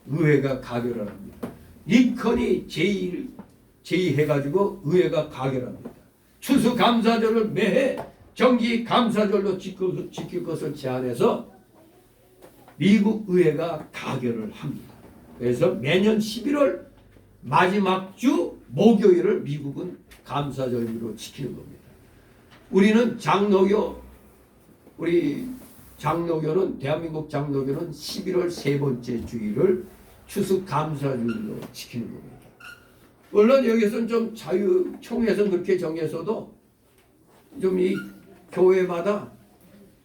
의회가 가결을 합니다. 링컨이 제의해가지고 의회가 가결합니다. 추수 감사절을 매해 정기 감사절로 지킬 것을 제안해서 미국 의회가 가결을 합니다. 그래서 매년 11월 마지막 주 목요일을 미국은 감사절기로 지키는 겁니다. 우리는 장로교는 대한민국 장로교는 11월 세 번째 주일을 추수 감사주일로 지키는 겁니다. 물론 여기서는 좀 총회에서 그렇게 정해서도 좀 이 교회마다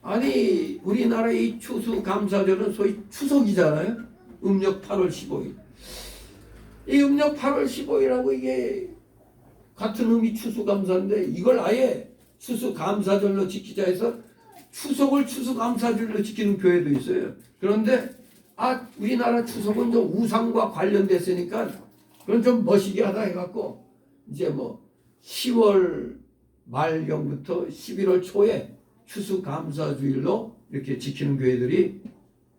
아니 우리나라의 이 추수 감사절은 소위 추석이잖아요. 음력 8월 15일. 이 음력 8월 15일하고 이게 같은 의미 추수감사인데 이걸 아예 추수감사절로 지키자 해서 추석을 추수감사절로 지키는 교회도 있어요. 그런데 우리나라 추석은 좀 우상과 관련됐으니까 그건 좀 멋있게 하다 해갖고 이제 뭐 10월 말경부터 11월 초에 추수감사주일로 이렇게 지키는 교회들이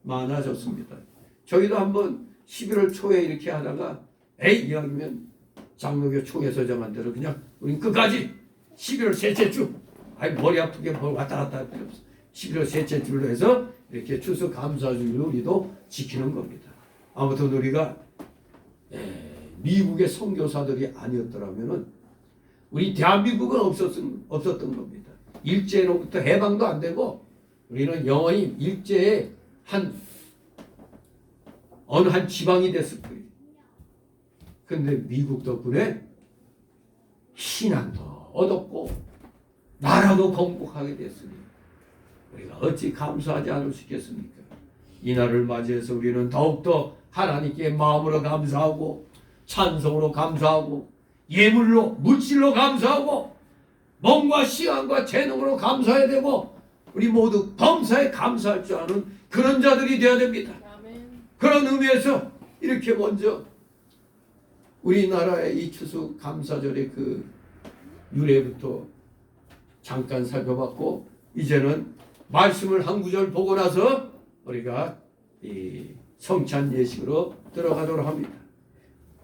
많아졌습니다. 저희도 한번 11월 초에 이렇게 하다가 이왕이면 장로교 총회에서 정한 대로 그냥 우린 끝까지 11월 셋째 주 머리 아프게 뭘 왔다 갔다 할 필요 없어. 11월 셋째 주로 해서 이렇게 추수감사주일로 우리도 지키는 겁니다. 아무튼 우리가 미국의 선교사들이 아니었더라면은 우리 대한민국은 없었던 겁니다. 일제로부터 해방도 안 되고 우리는 영원히 일제의 어느 한 지방이 됐을 거예요. 근데 미국 덕분에 신앙도 얻었고 나라도 건국하게 됐으니 우리가 어찌 감사하지 않을 수 있겠습니까? 이 날을 맞이해서 우리는 더욱더 하나님께 마음으로 감사하고 찬송으로 감사하고 예물로 물질로 감사하고 몸과 시간과 재능으로 감사해야 되고 우리 모두 범사에 감사할 줄 아는 그런 자들이 되어야 됩니다. 그런 의미에서 이렇게 먼저 우리나라의 이 추수 감사절의 그 유래부터 잠깐 살펴봤고 이제는 말씀을 한 구절 보고 나서 우리가 이 성찬 예식으로 들어가도록 합니다.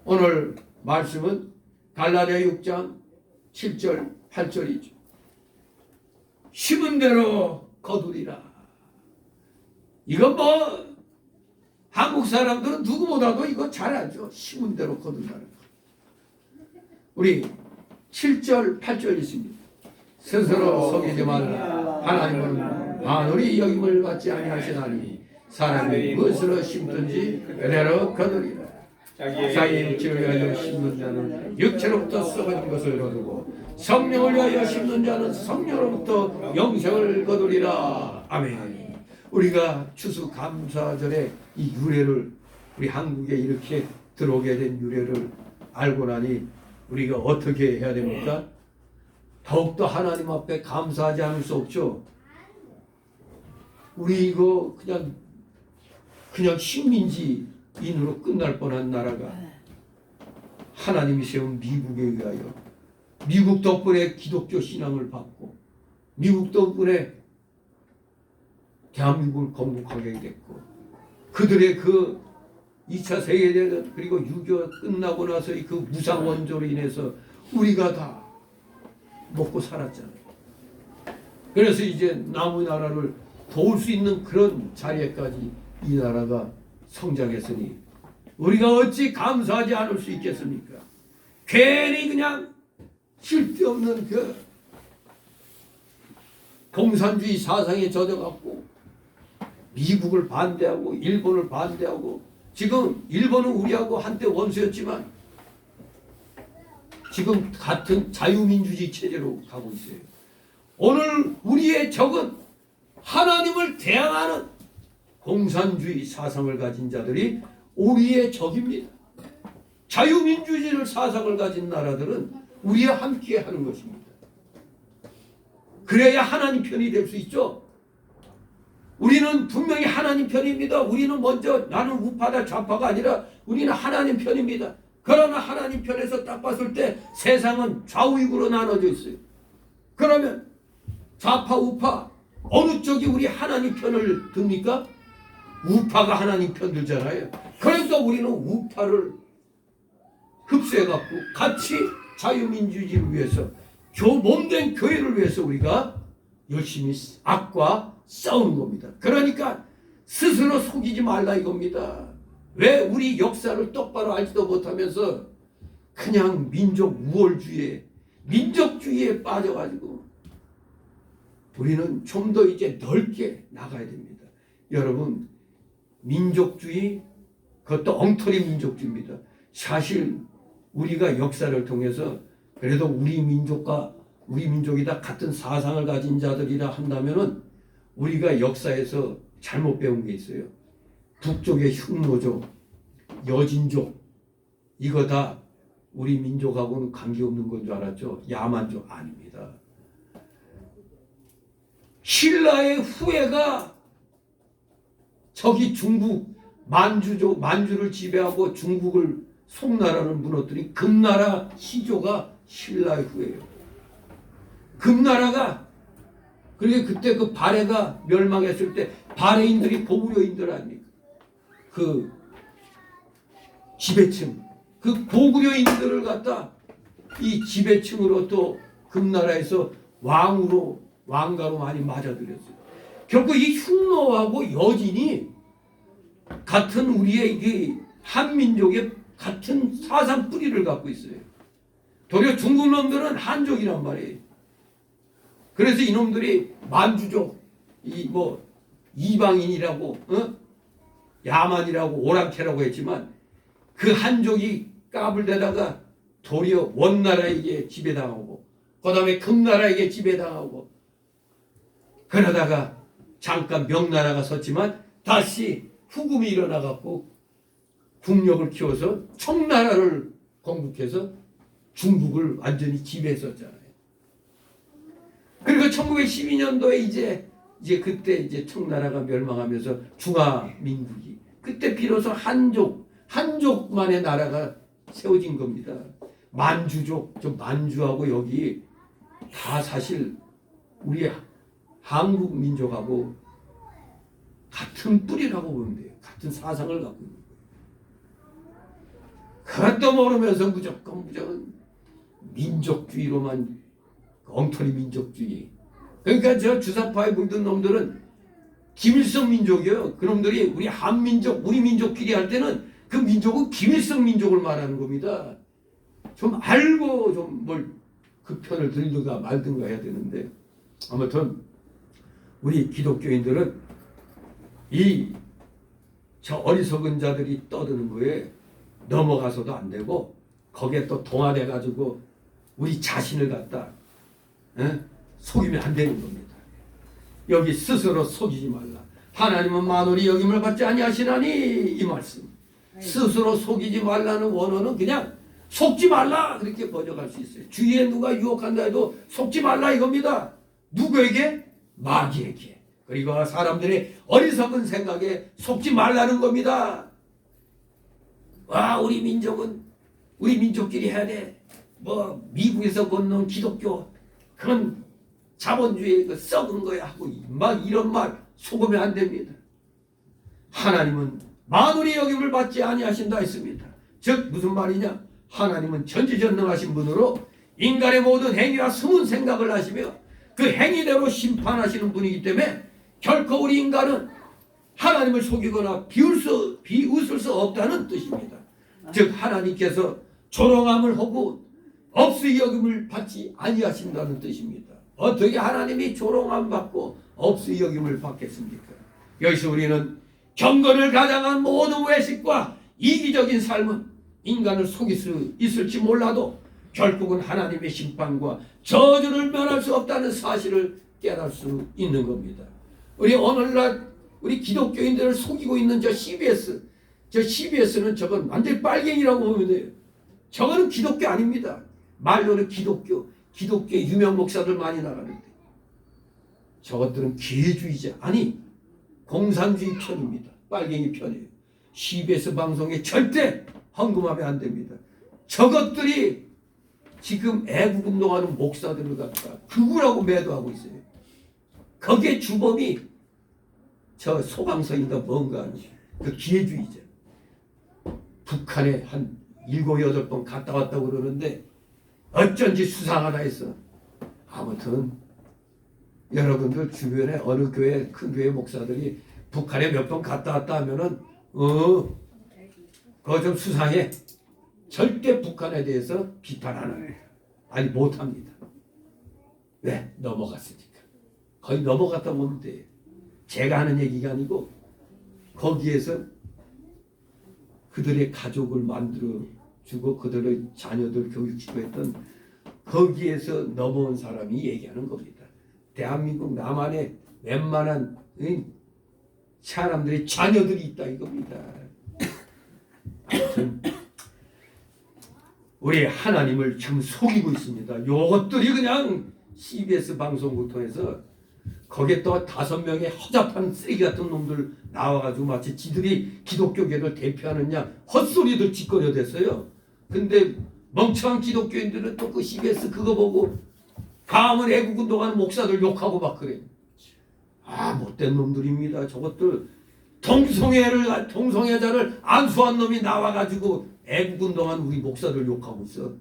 오늘 말씀은 갈라디아 6장 7절 8절이죠. 심은 대로 거두리라. 이건 뭐 한국 사람들은 누구보다도 이거 잘 알죠. 심은 대로 거둔다는 거. 우리 7절 8절 있습니다. 스스로 속이지 말라. 하나님은 만물이 여김을 받지 아니하시나니 사람이 무엇으로 심든지 그대로 거두리라. 자기 육체를 위하여 심는 자는 육체로부터 썩어진 것을 거두고 성령을 위하여 심는 자는 성령으로부터 영생을 거두리라. 아멘. 우리가 추수감사절의 이 유래를 우리 한국에 이렇게 들어오게 된 유래를 알고 나니 우리가 어떻게 해야 됩니까? 더욱더 하나님 앞에 감사하지 않을 수 없죠. 우리 이거 그냥 식민지인으로 끝날 뻔한 나라가 하나님이 세운 미국에 의하여 미국 덕분에 기독교 신앙을 받고 미국 덕분에 대한민국을 건국하게 됐고 그들의 그 2차 세계대전 그리고 6.25 끝나고 나서의 그 무상 원조로 인해서 우리가 다 먹고 살았잖아요. 그래서 이제 남의 나라를 도울 수 있는 그런 자리에까지 이 나라가 성장했으니 우리가 어찌 감사하지 않을 수 있겠습니까? 괜히 그냥 쓸데없는 그 공산주의 사상에 젖어갖고 미국을 반대하고 일본을 반대하고, 지금 일본은 우리하고 한때 원수였지만 지금 같은 자유민주주의 체제로 가고 있어요. 오늘 우리의 적은 하나님을 대항하는 공산주의 사상을 가진 자들이 우리의 적입니다. 자유민주주의 사상을 가진 나라들은 우리와 함께 하는 것입니다. 그래야 하나님 편이 될 수 있죠. 우리는 분명히 하나님 편입니다. 우리는 먼저 나는 우파다 좌파가 아니라 우리는 하나님 편입니다. 그러나 하나님 편에서 딱 봤을 때 세상은 좌우익으로 나눠져 있어요. 그러면 좌파 우파 어느 쪽이 우리 하나님 편을 듭니까? 우파가 하나님 편 들잖아요. 그러니까 우리는 우파를 흡수해갖고 같이 자유민주주의를 위해서 몸된 교회를 위해서 우리가 열심히 악과 싸우는 겁니다. 그러니까 스스로 속이지 말라 이겁니다. 왜 우리 역사를 똑바로 알지도 못하면서 그냥 민족 우월주의에, 민족주의에 빠져가지고 우리는 좀 더 이제 넓게 나가야 됩니다. 여러분, 민족주의, 그것도 엉터리 민족주의입니다. 사실 우리가 역사를 통해서 그래도 우리 민족이다 같은 사상을 가진 자들이라 한다면은 우리가 역사에서 잘못 배운 게 있어요. 북쪽의 흉노족, 여진족, 이거 다 우리 민족하고는 관계없는 건 줄 알았죠. 야만족 아닙니다. 신라의 후예가 저기 중국 만주를 지배하고 중국을 송나라를 무너뜨린 금나라 시조가 신라의 후예예요. 금나라가, 그러니까 그때 그 발해가 멸망했을 때 발해인들이 고구려인들 아닙니까? 그 지배층, 그 고구려인들을 갖다 이 지배층으로 또 금나라에서 왕가로 많이 맞아들였어요. 결국 이 흉노하고 여진이 같은 우리의 이 한민족의 같은 사상 뿌리를 갖고 있어요. 도리어 중국 놈들은 한족이란 말이에요. 그래서 이놈들이 만주족, 이방인이라고, 야만이라고 오랑캐라고 했지만 그 한족이 까불대다가 도리어 원나라에게 지배당하고 그 다음에 금나라에게 지배당하고 그러다가 잠깐 명나라가 섰지만 다시 후금이 일어나갖고 국력을 키워서 청나라를 건국해서 중국을 완전히 지배했었잖아요. 그리고 1912년도에 이제 그때 이제 청나라가 멸망하면서 중화민국이 그때 비로소 한족만의 나라가 세워진 겁니다. 만주족, 저 만주하고 여기 다 사실 우리 한국 민족하고 같은 뿌리라고 보면 돼요. 같은 사상을 갖고 있는 거예요. 그것도 모르면서 무조건 민족주의로만, 엉터리 민족주의. 그러니까 저 주사파에 물든 놈들은 김일성 민족이에요. 그놈들이 우리 한민족, 우리 민족끼리 할 때는 그 민족은 김일성 민족을 말하는 겁니다. 좀 알고 좀 그 편을 들든가 말든가 해야 되는데, 아무튼 우리 기독교인들은 저 어리석은 자들이 떠드는 거에 넘어가서도 안 되고 거기에 또 동화돼 가지고 우리 자신을 갖다 속이면 안 되는 겁니다. 여기 스스로 속이지 말라. 하나님은 만월이 여김을 받지 아니하시나니, 이 말씀. 스스로 속이지 말라는 원어는 그냥 속지 말라 그렇게 번역할 수 있어요. 주위에 누가 유혹한다 해도 속지 말라 이겁니다. 누구에게? 마귀에게. 그리고 사람들의 어리석은 생각에 속지 말라는 겁니다. 와, 우리 민족은 우리 민족끼리 해야 돼. 미국에서 건너온 기독교 그런 자본주의 그 썩은 거야 하고 막 이런 말 속으면 안 됩니다. 하나님은 만월의 여김을 받지 아니하신다 했습니다. 즉 무슨 말이냐? 하나님은 전지전능하신 분으로 인간의 모든 행위와 숨은 생각을 하시며 그 행위대로 심판하시는 분이기 때문에 결코 우리 인간은 하나님을 속이거나 비웃을 수 없다는 뜻입니다. 즉 하나님께서 조롱함을 하고 없이 여김을 받지 아니하신다는 뜻입니다. 어떻게 하나님이 조롱함 받고 없이 여김을 받겠습니까? 여기서 우리는 경건을 가장한 모든 외식과 이기적인 삶은 인간을 속일 수 있을지 몰라도 결국은 하나님의 심판과 저주를 면할 수 없다는 사실을 깨달을 수 있는 겁니다. 우리 오늘날 우리 기독교인들을 속이고 있는 저 CBS는 저건 완전히 빨갱이라고 보면 돼요. 저거는 기독교 아닙니다. 말로는 기독교의 유명 목사들 많이 나가는데 저것들은 기회주의자, 아니 공산주의 편입니다. 빨갱이 편이에요. CBS 방송에 절대 헌금하면 안 됩니다. 저것들이 지금 애국운동하는 목사들을 갖다 극우라고 매도하고 있어요. 거기에 주범이 저 소강서인가 뭔가 그 기회주의자. 북한에 한 7, 8번 갔다 왔다고 그러는데 어쩐지 수상하다 했어. 아무튼 여러분들 주변에 어느 교회, 큰 교회 목사들이 북한에 몇 번 갔다 왔다 하면은 그거 좀 수상해. 절대 북한에 대해서 비판 안 해요. 아니 못합니다. 왜? 넘어갔으니까. 거의 넘어갔다 보면 돼요. 제가 하는 얘기가 아니고 거기에서 그들의 가족을 만들어주고 그들의 자녀들 교육시키고 했던 거기에서 넘어온 사람이 얘기하는 겁니다. 대한민국 남한에 웬만한 사람들의 자녀들이 있다 이겁니다. 우리 하나님을 지금 속이고 있습니다. 요것들이 그냥 CBS 방송국 통해서 거기에 또 5명의 허접한 쓰레기 같은 놈들 나와가지고 마치 지들이 기독교계를 대표하느냐 헛소리들 짓거려 댔어요. 근데 멍청한 기독교인들은 또 그 CBS 그거 보고 가문 애국운동하는 목사들 욕하고 막 그래. 못된 놈들입니다. 저것들 동성애자를 안수한 놈이 나와가지고 애국운동한 우리 목사들 욕하고 있어.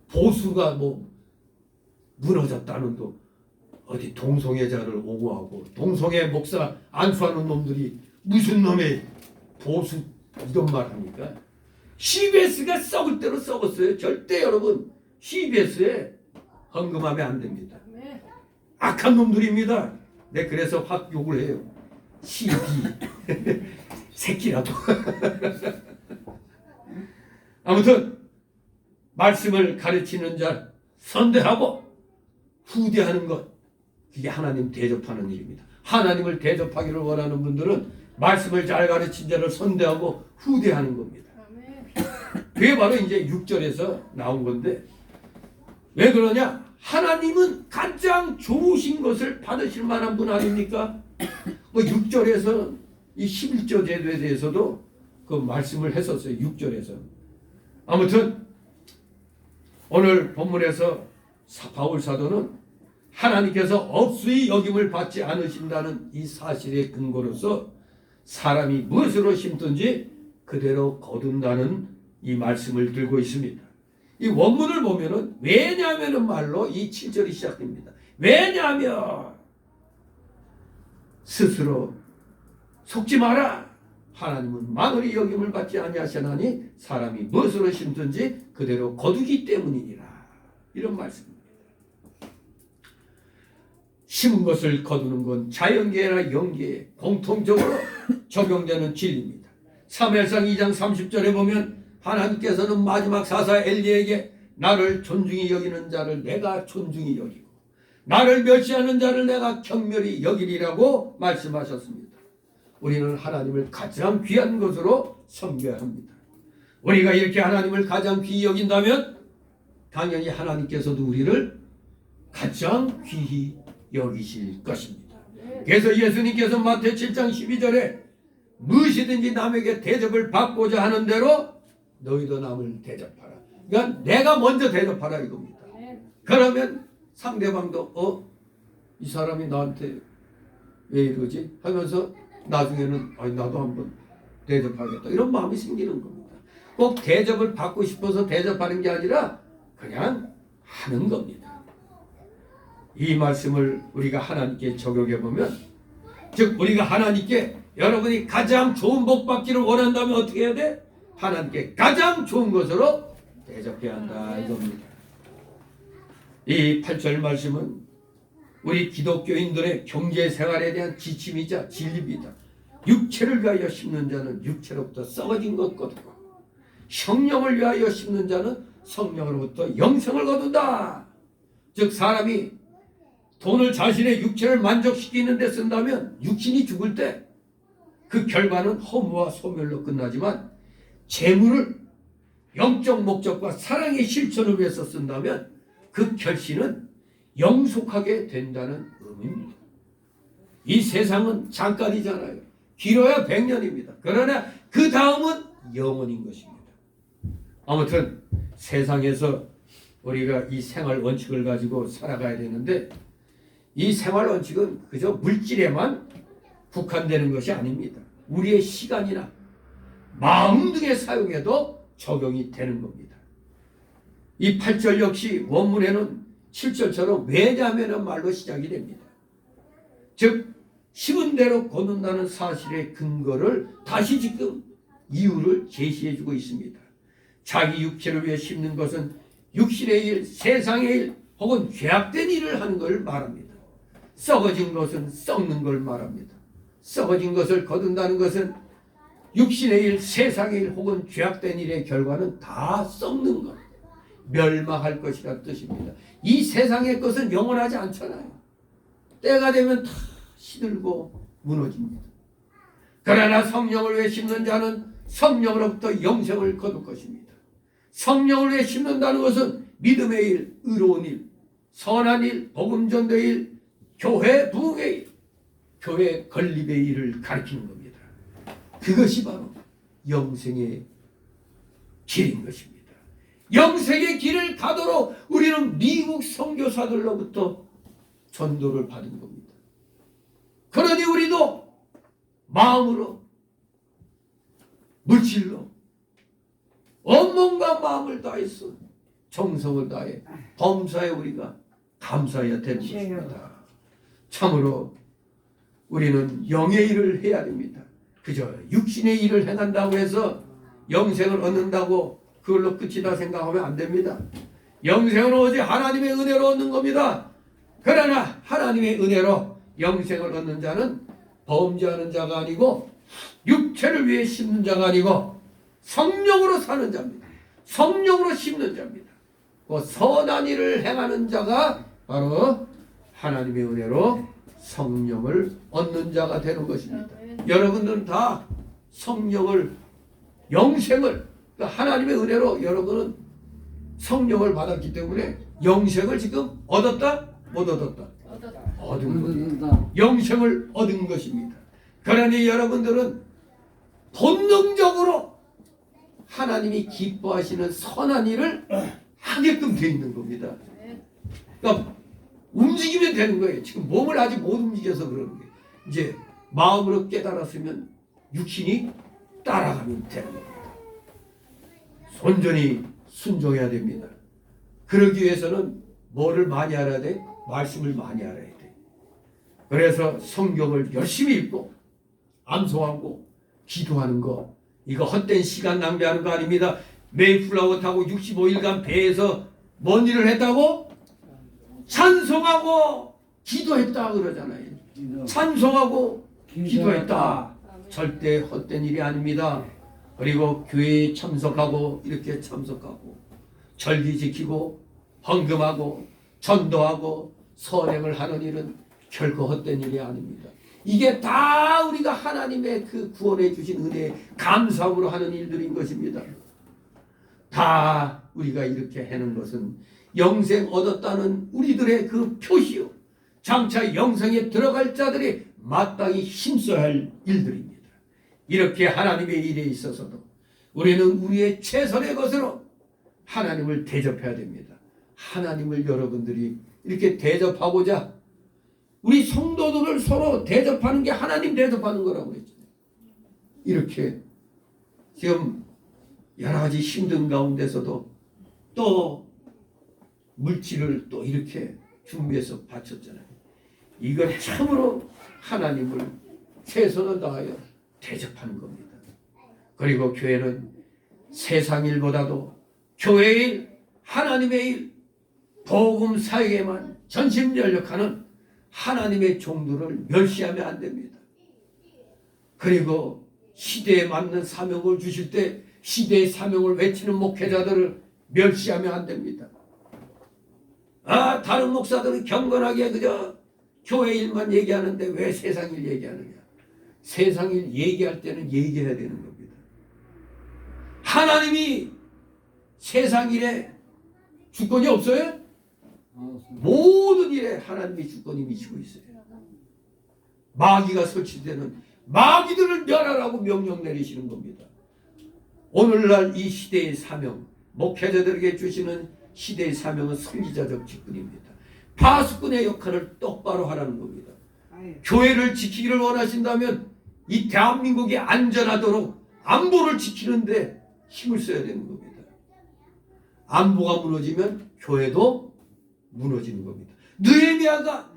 보수가 뭐 무너졌다는 도 어디 동성애자를 옹호하고 동성애 목사 안수하는 놈들이 무슨 놈의 보수 이런 말 합니까? CBS가 썩을 대로 썩었어요. 절대 여러분 CBS에 헌금하면 안 됩니다. 악한 놈들입니다. 네, 그래서 확 욕을 해요. CB 새끼라도. 아무튼 말씀을 가르치는 자 선대하고 후대하는 것, 이게 하나님 대접하는 일입니다. 하나님을 대접하기를 원하는 분들은 말씀을 잘 가르친 자를 선대하고 후대하는 겁니다. 그게 바로 이제 6절에서 나온 건데 왜 그러냐? 하나님은 가장 좋으신 것을 받으실 만한 분 아닙니까? 6절에서 이 11조 제도에 대해서도 그 말씀을 했었어요. 6절에서. 아무튼 오늘 본문에서 바울 사도는 하나님께서 없이 여김을 받지 않으신다는 이 사실의 근거로서 사람이 무엇으로 심든지 그대로 거둔다는 이 말씀을 들고 있습니다. 이 원문을 보면은 왜냐하면은 말로 이 7절이 시작됩니다. 왜냐하면 스스로 속지 마라. 하나님은 만월이 여김을 받지 아니하시나니 사람이 무엇으로 심든지 그대로 거두기 때문이니라. 이런 말씀입니다. 심은 것을 거두는 건 자연계나 영계에 공통적으로 적용되는 진리입니다. 사무엘상 2장 30절에 보면 하나님께서는 마지막 사사 엘리에게 나를 존중히 여기는 자를 내가 존중히 여기고 나를 멸시하는 자를 내가 경멸히 여기리라고 말씀하셨습니다. 우리는 하나님을 가장 귀한 것으로 섬겨야 합니다. 우리가 이렇게 하나님을 가장 귀히 여긴다면 당연히 하나님께서도 우리를 가장 귀히 여기실 것입니다. 그래서 예수님께서 마태 7장 12절에 무엇이든지 남에게 대접을 받고자 하는 대로 너희도 남을 대접하라. 그러니까 내가 먼저 대접하라 이겁니다. 그러면 상대방도 이 사람이 나한테 왜 이러지? 하면서 나중에는 나도 한번 대접하겠다 이런 마음이 생기는 겁니다. 꼭 대접을 받고 싶어서 대접하는 게 아니라 그냥 하는 겁니다. 이 말씀을 우리가 하나님께 적용해 보면, 즉 우리가 하나님께 여러분이 가장 좋은 복 받기를 원한다면 어떻게 해야 돼? 하나님께 가장 좋은 것으로 대접해야 한다 이겁니다. 이 8절 말씀은 우리 기독교인들의 경제 생활에 대한 지침이자 진리입니다. 육체를 위하여 심는 자는 육체로부터 썩어진 것 거두고 성령을 위하여 심는 자는 성령으로부터 영생을 거둔다. 즉 사람이 돈을 자신의 육체를 만족시키는 데 쓴다면 육신이 죽을 때 그 결과는 허무와 소멸로 끝나지만 재물을 영적 목적과 사랑의 실천을 위해서 쓴다면 그 결실은 영속하게 된다는 의미입니다. 이 세상은 잠깐이잖아요. 길어야 100년입니다. 그러나 그 다음은 영원인 것입니다. 아무튼 세상에서 우리가 이 생활 원칙을 가지고 살아가야 되는데 이 생활 원칙은 그저 물질에만 국한되는 것이 아닙니다. 우리의 시간이나 마음 등의 사용에도 적용이 되는 겁니다. 이 8절 역시 원문에는 7절처럼 왜냐하면 말로 시작이 됩니다. 즉 심은 대로 거둔다는 사실의 근거를 다시 지금 이유를 제시해주고 있습니다. 자기 육체를 위해 심는 것은 육신의 일, 세상의 일 혹은 죄악된 일을 하는 걸 말합니다. 썩어진 것은 썩는 걸 말합니다. 썩어진 것을 거둔다는 것은 육신의 일, 세상의 일 혹은 죄악된 일의 결과는 다 썩는 것, 멸망할 것이라는 뜻입니다. 이 세상의 것은 영원하지 않잖아요. 때가 되면 다 시들고 무너집니다. 그러나 성령을 위해 심는 자는 성령으로부터 영생을 거둘 것입니다. 성령을 위해 심는다는 것은 믿음의 일, 의로운 일, 선한 일, 복음 전도의 일, 교회 부흥의 일, 교회 건립의 일을 가리키는 겁니다. 그것이 바로 영생의 길인 것입니다. 영생의 길을 가도록 우리는 미국 선교사들로부터 전도를 받은 겁니다. 그러니 우리도 마음으로, 물질로, 온몸과 마음을 다해서 정성을 다해 범사에 우리가 감사해야 되는 것입니다. 참으로 우리는 영의 일을 해야 됩니다. 그저 육신의 일을 행한다고 해서 영생을 얻는다고 그걸로 끝이다 생각하면 안 됩니다. 영생은 오직 하나님의 은혜로 얻는 겁니다. 그러나 하나님의 은혜로 영생을 얻는 자는 범죄하는 자가 아니고 육체를 위해 심는 자가 아니고 성령으로 사는 자입니다. 성령으로 심는 자입니다. 그 선한 일을 행하는 자가 바로 하나님의 은혜로 성령을 얻는 자가 되는 것입니다. 여러분들은 다 성령을, 영생을, 하나님의 은혜로 여러분은 성령을 받았기 때문에 영생을 지금 얻었다? 못 얻었다? 얻은 겁니다. 영생을 얻은 것입니다. 그러니 여러분들은 본능적으로 하나님이 기뻐하시는 선한 일을 하게끔 되어 있는 겁니다. 그러니까 움직이면 되는 거예요. 지금 몸을 아직 못 움직여서 그러는 거예요. 이제 마음으로 깨달았으면 육신이 따라가면 되는 겁니다. 온전히 순종해야 됩니다. 그러기 위해서는 뭐를 많이 알아야 돼? 말씀을 많이 알아야 돼. 그래서 성경을 열심히 읽고 암송하고 기도하는 거, 이거 헛된 시간 낭비하는 거 아닙니다. 메이플라워 타고 65일간 배에서 뭔 일을 했다고? 찬송하고 기도했다 그러잖아요. 찬송하고 기도했다. 절대 헛된 일이 아닙니다. 그리고 교회에 참석하고 이렇게 참석하고 절기 지키고 헌금하고 전도하고 선행을 하는 일은 결코 헛된 일이 아닙니다. 이게 다 우리가 하나님의 그 구원해 주신 은혜에 감사함으로 하는 일들인 것입니다. 다 우리가 이렇게 하는 것은 영생 얻었다는 우리들의 그 표시요, 장차 영생에 들어갈 자들이 마땅히 힘써야 할 일들입니다. 이렇게 하나님의 일에 있어서도 우리는 우리의 최선의 것으로 하나님을 대접해야 됩니다. 하나님을 여러분들이 이렇게 대접하고자, 우리 성도들을 서로 대접하는 게 하나님 대접하는 거라고 그랬잖아요. 이렇게 지금 여러 가지 힘든 가운데서도 또 물질을 또 이렇게 준비해서 바쳤잖아요. 이건 참으로 하나님을 최선을 다하여 대접하는 겁니다. 그리고 교회는 세상 일보다도 교회의 일, 하나님의 일, 복음 사역에만 전심전력하는 하나님의 종들을 멸시하면 안 됩니다. 그리고 시대에 맞는 사명을 주실 때 시대의 사명을 외치는 목회자들을 멸시하면 안 됩니다. 다른 목사들은 경건하게 그저 교회 일만 얘기하는데 왜 세상 일 얘기하느냐. 세상 일 얘기할 때는 얘기해야 되는 겁니다. 하나님이 세상 일에 주권이 없어요? 모든 일에 하나님이 주권이 미치고 있어요. 마귀가 설치되는 마귀들을 멸하라고 명령 내리시는 겁니다. 오늘날 이 시대의 사명, 목회자들에게 주시는 시대의 사명은 선지자적 직분입니다. 파수꾼의 역할을 똑바로 하라는 겁니다. 교회를 지키기를 원하신다면 이 대한민국이 안전하도록 안보를 지키는데 힘을 써야 되는 겁니다. 안보가 무너지면 교회도 무너지는 겁니다. 느헤미야가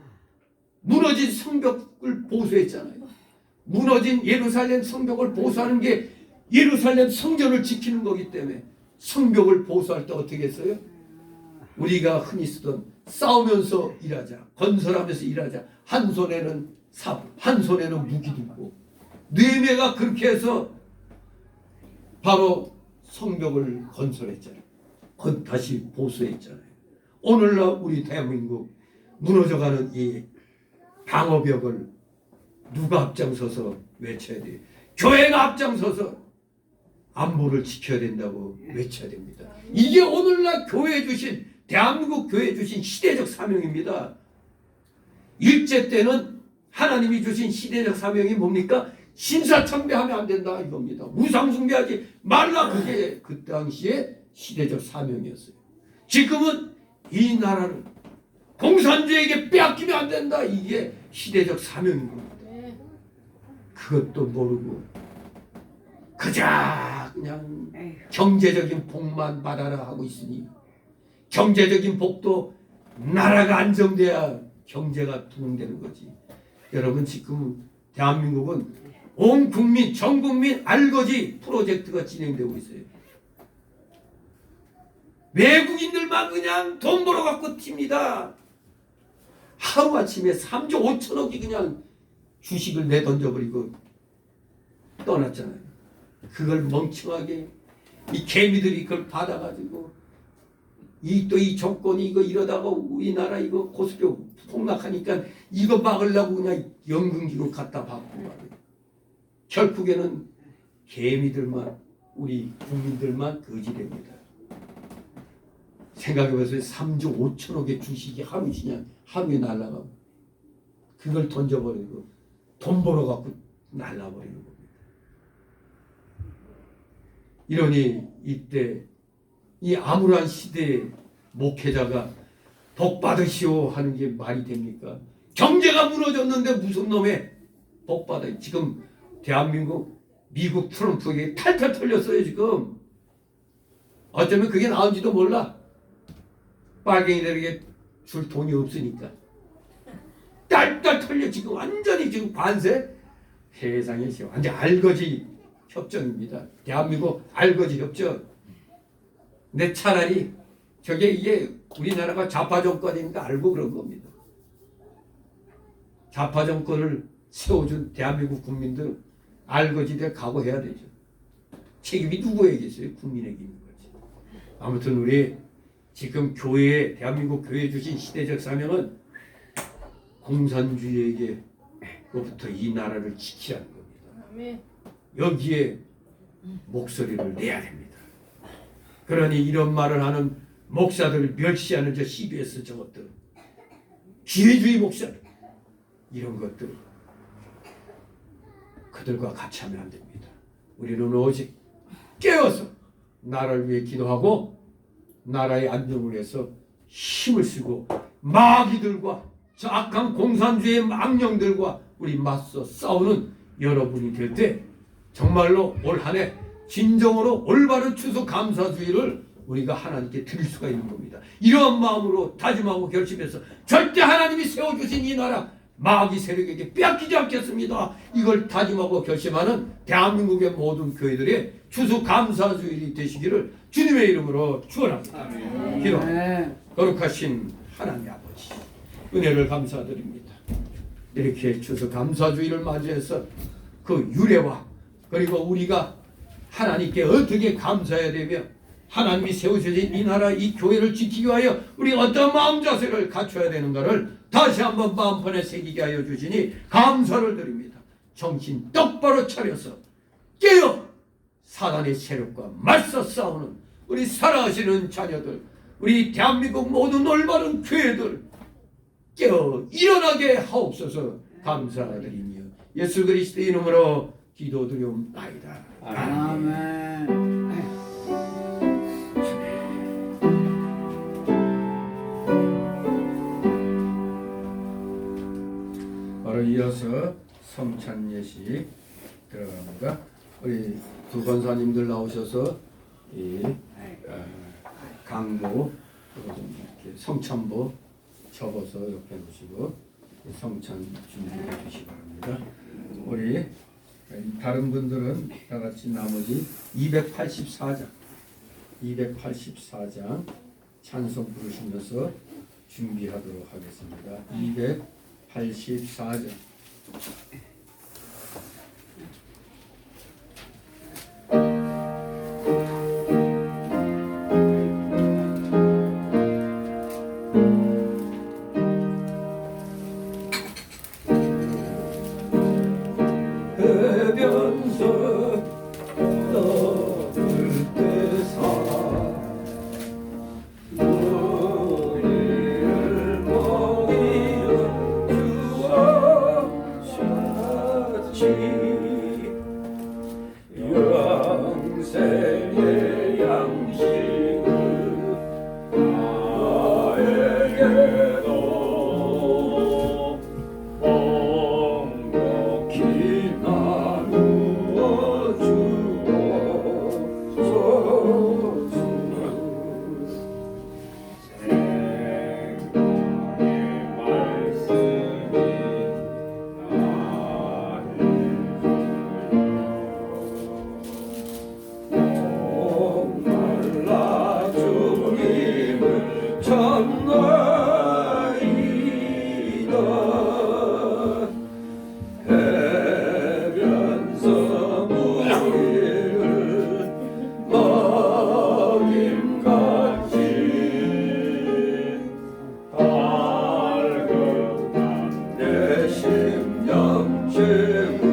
무너진 성벽을 보수했잖아요. 무너진 예루살렘 성벽을 보수하는 게 예루살렘 성전을 지키는 거기 때문에 성벽을 보수할 때 어떻게 했어요? 우리가 흔히 쓰던 싸우면서 일하자, 건설하면서 일하자. 한 손에는 삽, 한 손에는 무기 들고 느헤미야가 그렇게 해서 바로 성벽을 건설했잖아요. 다시 보수했잖아요. 오늘날 우리 대한민국 무너져가는 이 방어벽을 누가 앞장서서 외쳐야 돼요? 교회가 앞장서서 안보를 지켜야 된다고 외쳐야 됩니다. 이게 오늘날 교회에 주신, 대한민국 교회에 주신 시대적 사명입니다. 일제 때는 하나님이 주신 시대적 사명이 뭡니까? 신사참배하면 안 된다 이겁니다. 우상숭배하지 말라. 그게 그 당시에 시대적 사명이었어요. 지금은 이 나라를 공산주의에게 빼앗기면 안 된다. 이게 시대적 사명인 겁니다. 그것도 모르고 그저 그냥 경제적인 복만 받아라 하고 있으니, 경제적인 복도 나라가 안정돼야 경제가 부흥되는 거지. 여러분, 지금 대한민국은 온 국민, 전 국민 알거지 프로젝트가 진행되고 있어요. 외국인들만 그냥 돈 벌어갖고 튑니다. 하루아침에 3조 5천억이 그냥 주식을 내던져버리고 떠났잖아요. 그걸 멍청하게 이 개미들이 그걸 받아가지고 이 정권이 이거 이러다가 우리나라 이거 고스표 폭락하니까 이거 막으려고 그냥 연금기구 갖다 받고 말이에요. 결국에는 개미들만, 우리 국민들만 거지 됩니다. 생각해보세요. 3조 5천억의 주식이 하루에 날아가고 그걸 던져버리고 돈 벌어갖고 날라버리는 겁니다. 이러니 이때 이 암울한 시대에 목회자가 복 받으시오 하는 게 말이 됩니까? 경제가 무너졌는데 무슨 놈의 복 받아요. 지금 대한민국 미국 트럼프에게 탈탈 털렸어요. 지금 어쩌면 그게 나은지도 몰라. 빨갱이들에게 줄 돈이 없으니까 딸딸 털려. 지금 완전히 지금 관세 세상에 지금 완전 알거지 협정입니다. 대한민국 알거지 협정. 근데 차라리 이게 우리나라가 좌파 정권인가 알고 그런 겁니다. 좌파 정권을 세워준 대한민국 국민들 알거지대 각오해야 되죠. 책임이 누구에게 있어요? 국민에게 있는 거지. 아무튼 우리 지금 교회에, 대한민국 교회에 주신 시대적 사명은 공산주의에게로부터 이 나라를 지키라는 겁니다. 여기에 목소리를 내야 됩니다. 그러니 이런 말을 하는 목사들을 멸시하는 저 CBS 저것들, 기회주의 목사들, 이런 것들 그들과 같이 하면 안 됩니다. 우리는 오직 깨어서 나라를 위해 기도하고 나라의 안정을 위해서 힘을 쓰고 마귀들과 저 악한 공산주의 악령들과 우리 맞서 싸우는 여러분이 될 때 정말로 올 한 해 진정으로 올바른 추수감사주의를 우리가 하나님께 드릴 수가 있는 겁니다. 이러한 마음으로 다짐하고 결심해서 절대 하나님이 세워주신 이 나라 마귀 세력에게 빼앗기지 않겠습니다. 이걸 다짐하고 결심하는 대한민국의 모든 교회들의 추수감사주일이 되시기를 주님의 이름으로 축원합니다. 아멘. 기도. 거룩하신 하나님 아버지, 은혜를 감사드립니다. 이렇게 추수 감사주의를 맞이해서 그 유래와 그리고 우리가 하나님께 어떻게 감사해야 되며 하나님이 세우셔진 이 나라 이 교회를 지키기 위하여 우리 어떤 마음 자세를 갖춰야 되는가를 다시 한번 마음판에 새기게 하여 주시니 감사를 드립니다. 정신 똑바로 차려서 깨어 사단의 세력과 맞서 싸우는 우리 살아가시는 자녀들, 우리 대한민국 모든 올바른 교회들 깨어 일어나게 하옵소서. 감사드리며 예수 그리스도의 이름으로 기도드리옵나이다. 아멘. 바로 이어서 성찬 예식 들어갑니다. 우리 두 권사님들 나오셔서 이 강보 그리고 좀 이렇게 성찬보 접어서 옆에 놓으시고 성찬 준비해 주시기 바랍니다. 우리 다른 분들은 다 같이 나머지 284장 찬송 부르시면서 준비하도록 하겠습니다. 284장. 흡연소 떠들 때사 우리를 먹이어 주옵소서. 영생의 양식을 나에게도 옹독히 나누어 주옵소서. 생명의 말씀이 목말라 주님을 찾나이다. 해변서 무리를 먹임같이 밝은 내 심령 채우소서.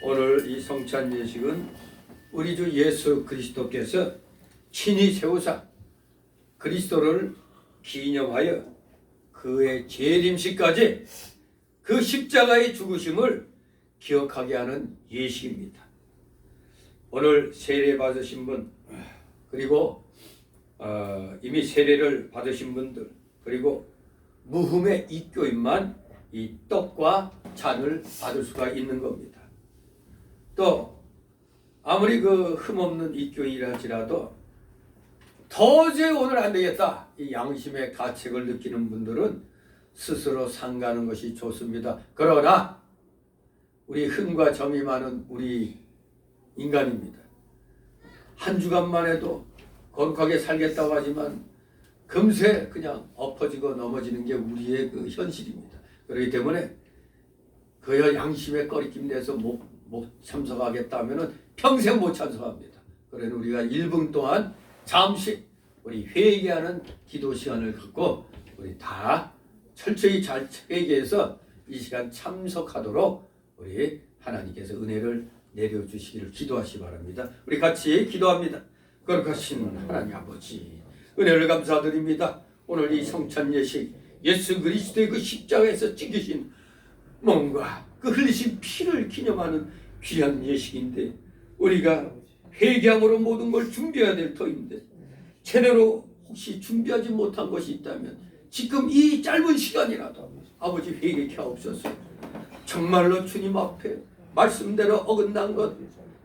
오늘 이 성찬 예식은 우리 주 예수 그리스도께서 친히 세우사 그리스도를 기념하여 그의 재림식까지 그 십자가의 죽으심을 기억하게 하는 예식입니다. 오늘 세례 받으신 분 그리고 이미 세례를 받으신 분들 그리고 무흠의 입교인만 이 떡과 잔을 받을 수가 있는 겁니다. 또 아무리 그 흠없는 입교인이라 할지라도 도저히 오늘 안 되겠다 이 양심의 가책을 느끼는 분들은 스스로 상가하는 것이 좋습니다. 그러나 우리 흠과 점이 많은 우리 인간입니다. 한 주간만 해도 거룩하게 살겠다고 하지만 금세 그냥 엎어지고 넘어지는 게 우리의 그 현실입니다. 그렇기 때문에 그 양심의 꺼리낌 내서 못 참석하겠다 하면은 평생 못 참석합니다. 그러니 우리가 1분 동안 잠시 우리 회개하는 기도 시간을 갖고 우리 다 철저히 잘 회개해서 이 시간 참석하도록 우리 하나님께서 은혜를 내려주시기를 기도하시 바랍니다. 우리 같이 기도합니다. 거룩하신 하나님 아버지 은혜를 감사드립니다. 오늘 이 성찬 예식 예수 그리스도의 그 십자가에서 찍으신 몸과 그 흘리신 피를 기념하는 귀한 예식인데 우리가 회개함으로 모든 걸 준비해야 될 터인데 제대로 혹시 준비하지 못한 것이 있다면 지금 이 짧은 시간이라도 아버지 회개케 하옵소서. 정말로 주님 앞에 말씀대로 어긋난 것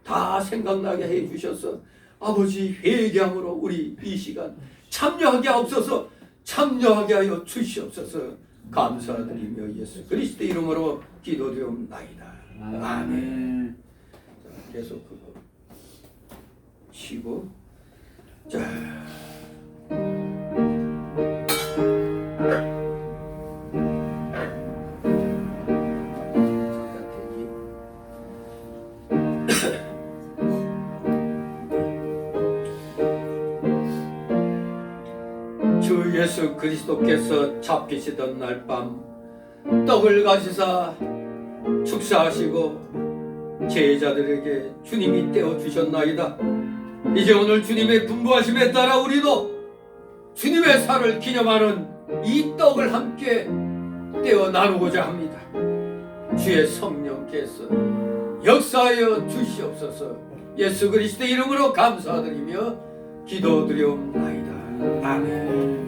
다 생각나게 해주셔서 아버지 회개함으로 우리 이 시간 참여하게 하옵소서. 참여하게 하여 주시옵소서. 감사드리며 예수 그리스도 이름으로 기도드리옵나이다. 아멘. 자, 계속 그거 쉬고 자. 주 예수 그리스도께서 잡히시던 날 밤 떡을 가지사 축사하시고 제자들에게 주님이 떼어 주셨나이다. 이제 오늘 주님의 분부하심에 따라 우리도 주님의 살을 기념하는 이 떡을 함께 떼어 나누고자 합니다. 주의 성령께서 역사하여 주시옵소서. 예수 그리스도 이름으로 감사드리며 기도드리옵나이다. 아멘.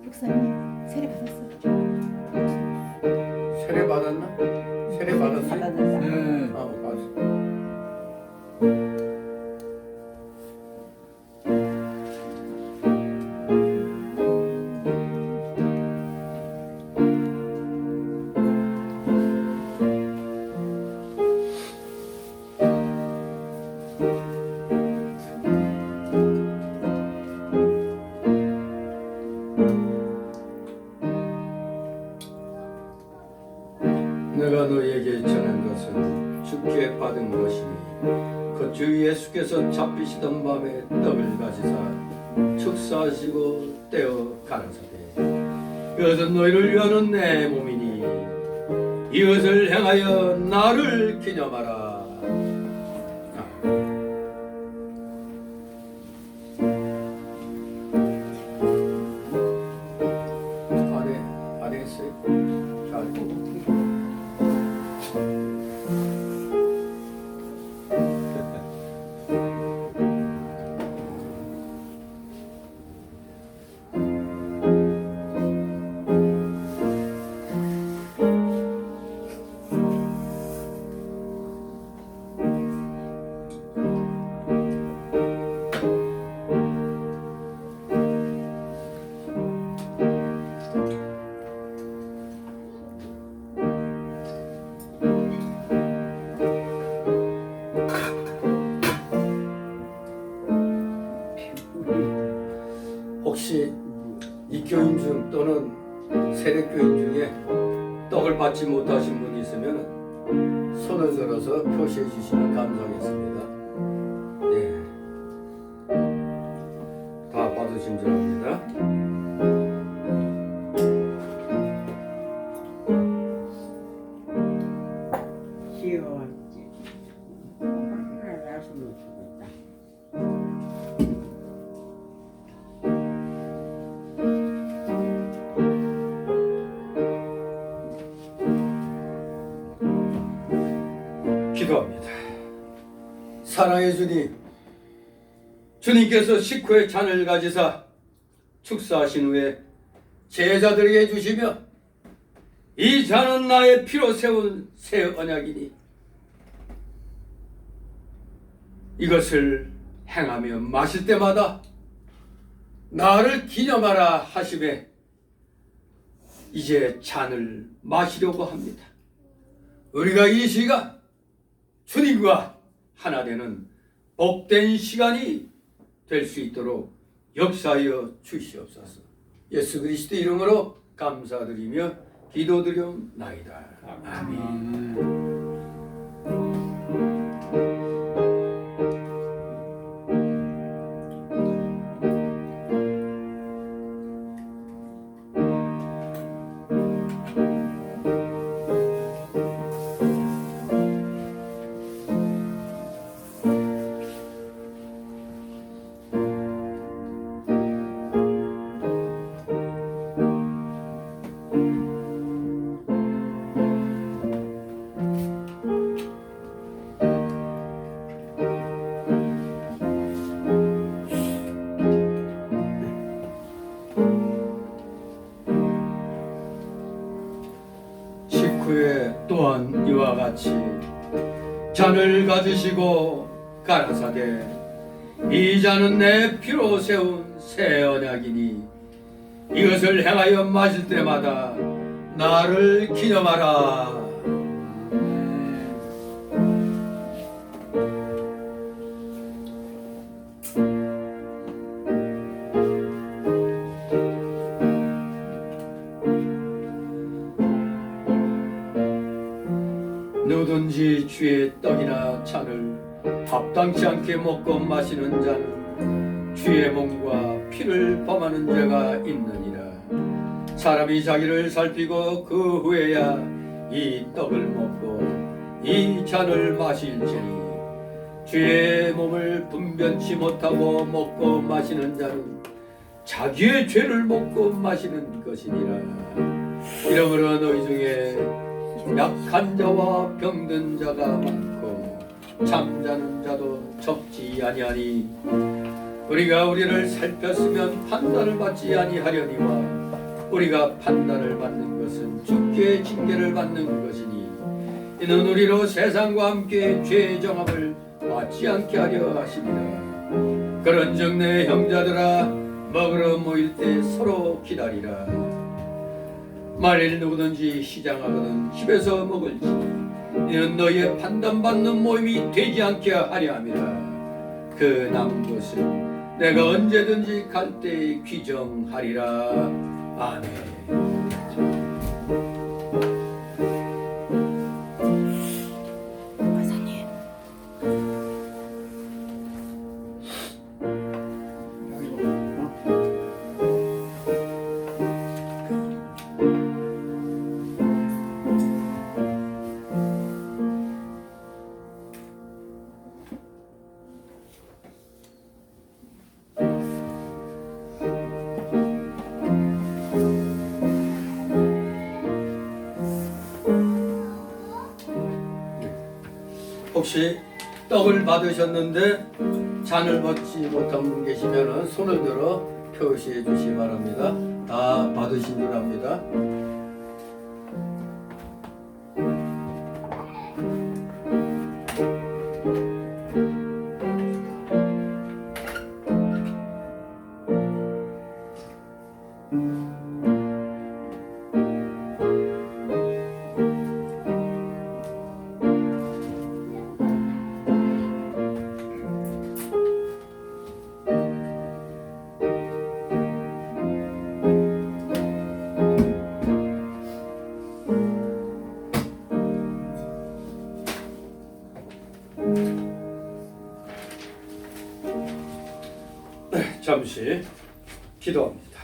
목사님 세례 받았어. 세례 받았나? 세례 받았어요? 받았다. 받았어. 내가 너에게 전한 것은 주께 받은 것이니 그 주 예수께서 잡히시던 밤에 떡을 가지사 축사하시고 떼어 가라사대 이것은 너희를 위하는 내 몸이니 이것을 행하여 나를 기념하라. 안 했어요? 잘 혹시 이 교인 중 또는 세례 교인 중에 떡을 받지 못하신 분이 있으면 손을 들어서 표시해 주시면 감사하겠습니다. 네, 다 받으신 줄 압니다. 귀여웠지. 하나 나서면 죽었다. 기도합니다. 사랑의 주님, 주님께서 식후에 잔을 가지사 축사하신 후에 제자들에게 주시며 이 잔은 나의 피로 세운 새 언약이니 이것을 행하며 마실 때마다 나를 기념하라 하시매 이제 잔을 마시려고 합니다. 우리가 이 시간 주님과 하나 되는 복된 시간이 될 수 있도록 역사하여 주시옵소서. 예수 그리스도 이름으로 감사드리며 기도드리옵나이다. 아멘. 잔을 가지시고 가라사대 이 잔은 내 피로 세운 새 언약이니 이것을 행하여 마실 때마다 나를 기념하라. 누구든지 주의 떡이나 잔을 합당치 않게 먹고 마시는 자는 주의 몸과 피를 범하는 자가 있느니라. 사람이 자기를 살피고 그 후에야 이 떡을 먹고 이 잔을 마실지니 주의 몸을 분변치 못하고 먹고 마시는 자는 자기의 죄를 먹고 마시는 것이니라. 이러므로 너희 중에 약한 자와 병든 자가 많고 잠자는 자도 적지 아니하니 우리가 우리를 살폈으면 판단을 받지 아니하려니와 우리가 판단을 받는 것은 주께 징계를 받는 것이니 이는 우리로 세상과 함께 죄의 정함을 받지 않게 하려 하심이라. 그런즉 내 형제들아 먹으러 모일 때 서로 기다리라. 만일 누구든지 시장하거든 집에서 먹을지 이는 너희의 판단받는 모임이 되지 않게 하려 함이라. 그 남은 것은 내가 언제든지 갈 때에 귀정하리라. 아멘. 권사님. 혹시 떡을 받으셨는데 잔을 받지 못한 분 계시면 손을 들어 표시해 주시기 바랍니다. 다 받으신 줄 압니다. 잠시 기도합니다.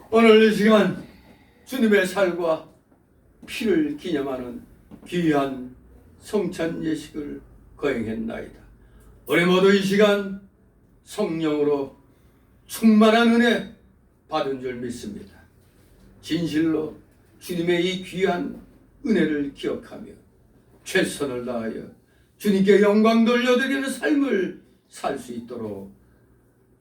오늘 이 시간 주님의 살과 피를 기념하는 귀한 성찬 예식을 거행했나이다. 우리 모두 이 시간 성령으로 충만한 은혜 받은 줄 믿습니다. 진실로 주님의 이 귀한 은혜를 기억하며 최선을 다하여 주님께 영광 돌려드리는 삶을 살 수 있도록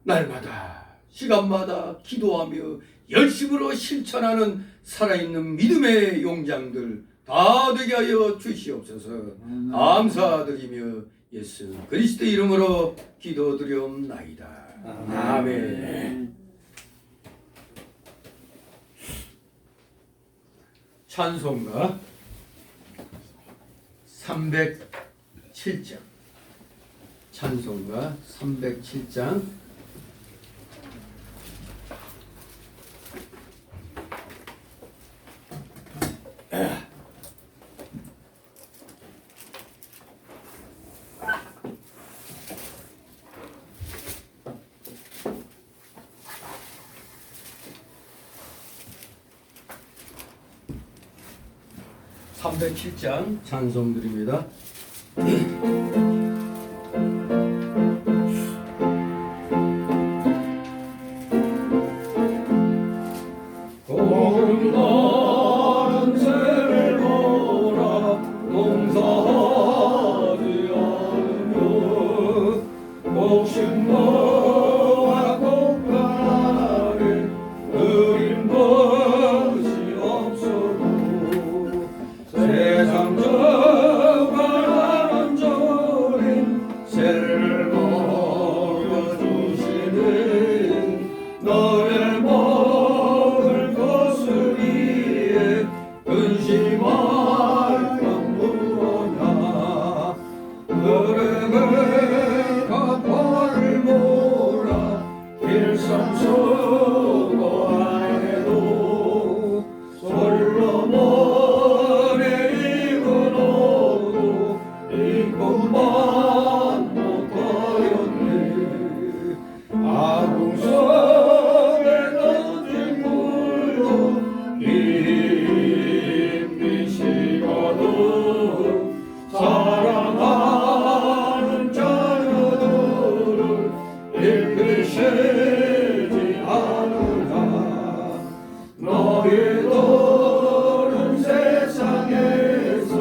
날마다 시간마다 기도하며 열심으로 실천하는 살아있는 믿음의 용장들 다 되게 하여 주시옵소서. 감사드리며 예수 그리스도 이름으로 기도드리옵나이다. 아멘. 찬송가 307장 찬송가 307장 찬송드립니다. 세상 전 것만 못하였네. 아궁 속에 던진 물도 힘미시거든 사랑하는 자녀들을 일필시지 않으라. 너희들은 세상에서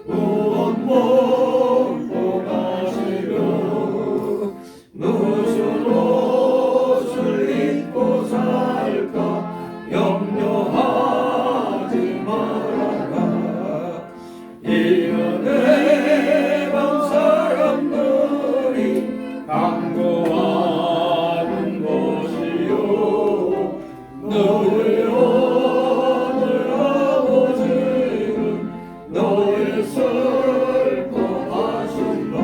무엇 먹고 마시며 무슨 옷을 입고 살까 염려하지 말아라. 이는 해방 사람들이 간구하는 것이요 너희 오늘 아버지는 너희 슬퍼하신다.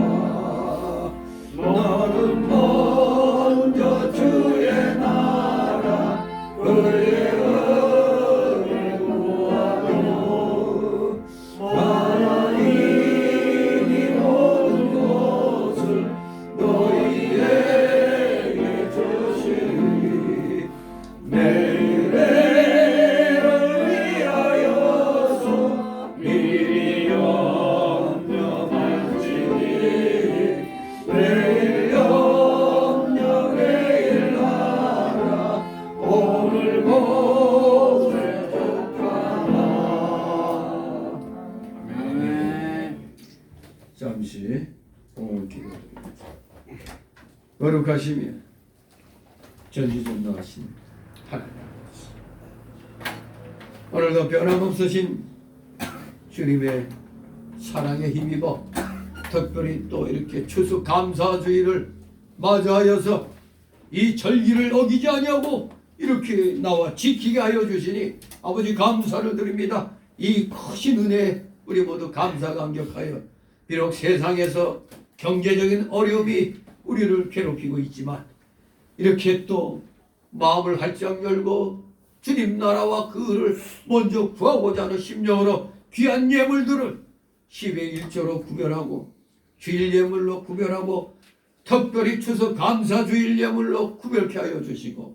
너는 먼저 주의 나라 그의 은혜 구하며 하나님이 모든 것을 너희에게 주시니 내일을 위하여서 미리 염려할지니 내일 염려 내일 하라 오늘 못해 족하라. 잠시 봉헌 기도드립니다. 거룩하시며 전지전능하신 하나님 아버지, 오늘도 변함없으신 주님의 사랑에 힘입어 특별히 또 이렇게 추수 감사주의를 맞이하여서 이 절기를 어기지 아니하고 이렇게 나와 지키게 하여 주시니 아버지 감사를 드립니다. 이 크신 은혜에 우리 모두 감사 감격하여 비록 세상에서 경제적인 어려움이 우리를 괴롭히고 있지만 이렇게 또 마음을 활짝 열고 주님 나라와 그를 먼저 구하고자 하는 심령으로 귀한 예물들을 10의 1조로 구별하고 주일 예물로 구별하고 특별히 추석 감사주일 예물로 구별케 하여 주시고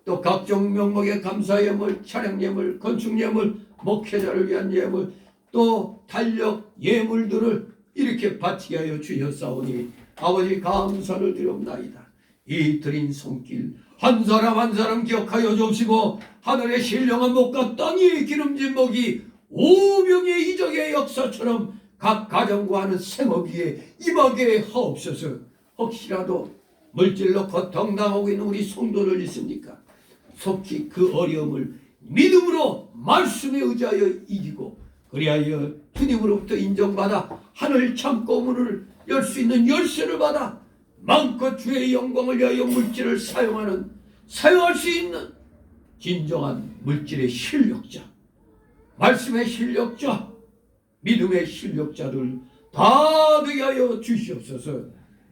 또 각종 명목의 감사 예물, 차량 예물, 건축 예물, 목회자를 위한 예물 또 달력 예물들을 이렇게 바치게 하여 주셨사오니 아버지 감사를 드리옵나이다. 이 드린 손길 한 사람 한 사람 기억하여 주시고 하늘의 신령한 목과 땅의 기름진 목이 오병의 이적의 역사처럼 각 가정과 하는 생업 위에 임하게 하옵소서. 혹시라도 물질로 고통당하고 있는 우리 성도들 있습니까? 속히 그 어려움을 믿음으로 말씀에 의지하여 이기고 그리하여 주님으로부터 인정받아 하늘 창고 문을 열 수 있는 열쇠를 받아 마음껏 주의 영광을 위하여 물질을 사용할 수 있는 진정한 물질의 실력자, 말씀의 실력자, 믿음의 실력자들 다 되게 하여 주시옵소서.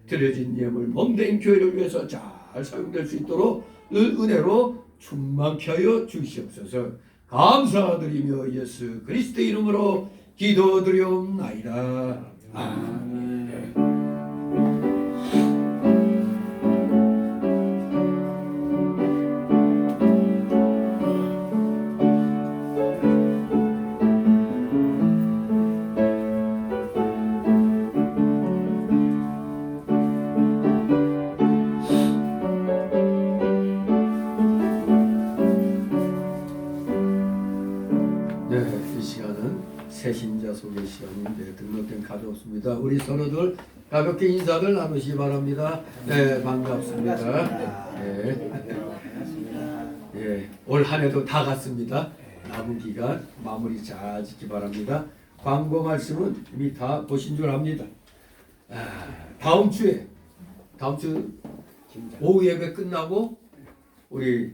드려진 예물 몸된 교회를 위해서 잘 사용될 수 있도록 은혜로 충만케 하여 주시옵소서. 감사드리며 예수 그리스도의 이름으로 기도드리옵나이다. 아멘. 이 시간은 새신자 소개 시간인데 등록된 카드 없습니다. 우리 서로들 가볍게 인사를 나누시기 바랍니다. 네, 반갑습니다. 올 한 해도 다 갔습니다. 남은 기간 마무리 잘 짓기 바랍니다. 광고 말씀은 이미 다 보신 줄 압니다. 다음 주 오후 예배 끝나고 우리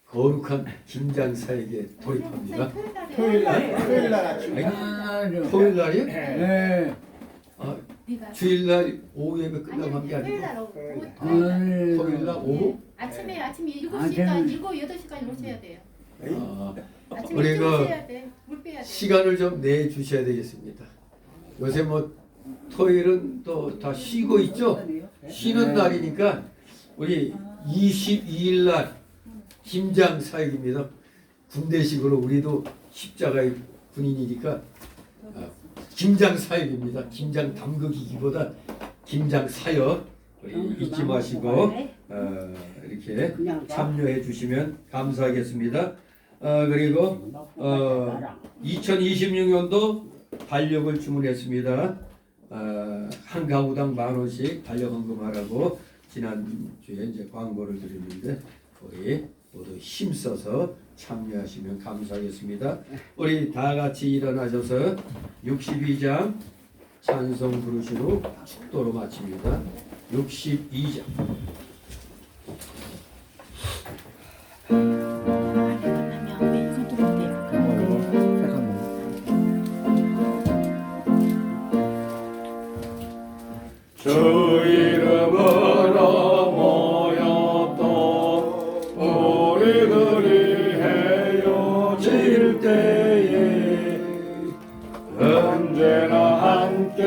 거룩한 김장사에게 돌입합니다. 토요일 날 아침. 토요일 날이요? 네. 주일날 오후 예배 끝나고 한 게 아니고 토요일 날 오후? 아침에 7시까지 7, 8시까지 오셔야 돼요. 아침에 우리 일찍 오셔야 돼. 물 빼야 돼. 시간을 좀 내주셔야 되겠습니다. 요새 뭐 토요일은 또 다 쉬고 있죠. 쉬는 날이니까 우리 22일 날 김장 사역입니다. 군대식으로 우리도 십자가의 군인이니까 김장 사역입니다. 김장 담그기보다 김장 사역 우리 잊지 마시고 이렇게 참여해 주시면 감사하겠습니다. 그리고 2026년도 달력을 주문했습니다. 한 가구당 10,000원씩 달력 헌금하라고 지난주에 이제 광고를 드렸는데 우리 모두 힘써서 참여하시면 감사하겠습니다. 우리 다 같이 일어나셔서 62장 찬송 부르시로 축도로 마칩니다. 62장. 주 이름으로 모였던 우리들이 헤어질 때에 언제나 함께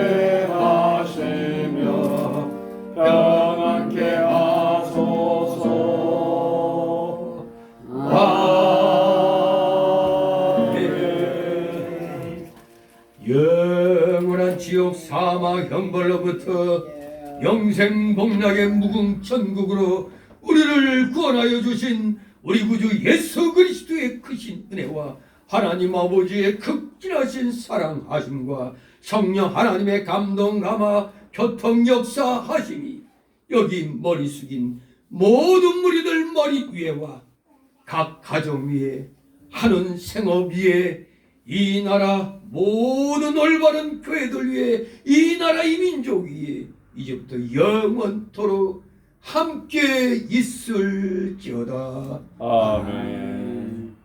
하시며 평안케 하소서. 아멘. 영원한 지옥 사막 형벌로부터 영생 복락의 무궁 천국으로 우리를 구원하여 주신 우리 구주 예수 그리스도의 크신 은혜와 하나님 아버지의 극진하신 사랑하심과 성령 하나님의 감동 감화 교통 역사하심이 여기 머리 숙인 모든 무리들 머리 위에와 각 가정 위에 하는 생업 위에 이 나라 모든 올바른 교회들 위에 이 나라 이 민족 위에 이제부터 영원토록 함께 있을지어다. 아멘.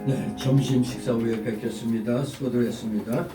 네, 점심 식사 후에 뵙겠습니다. 수고들 했습니다.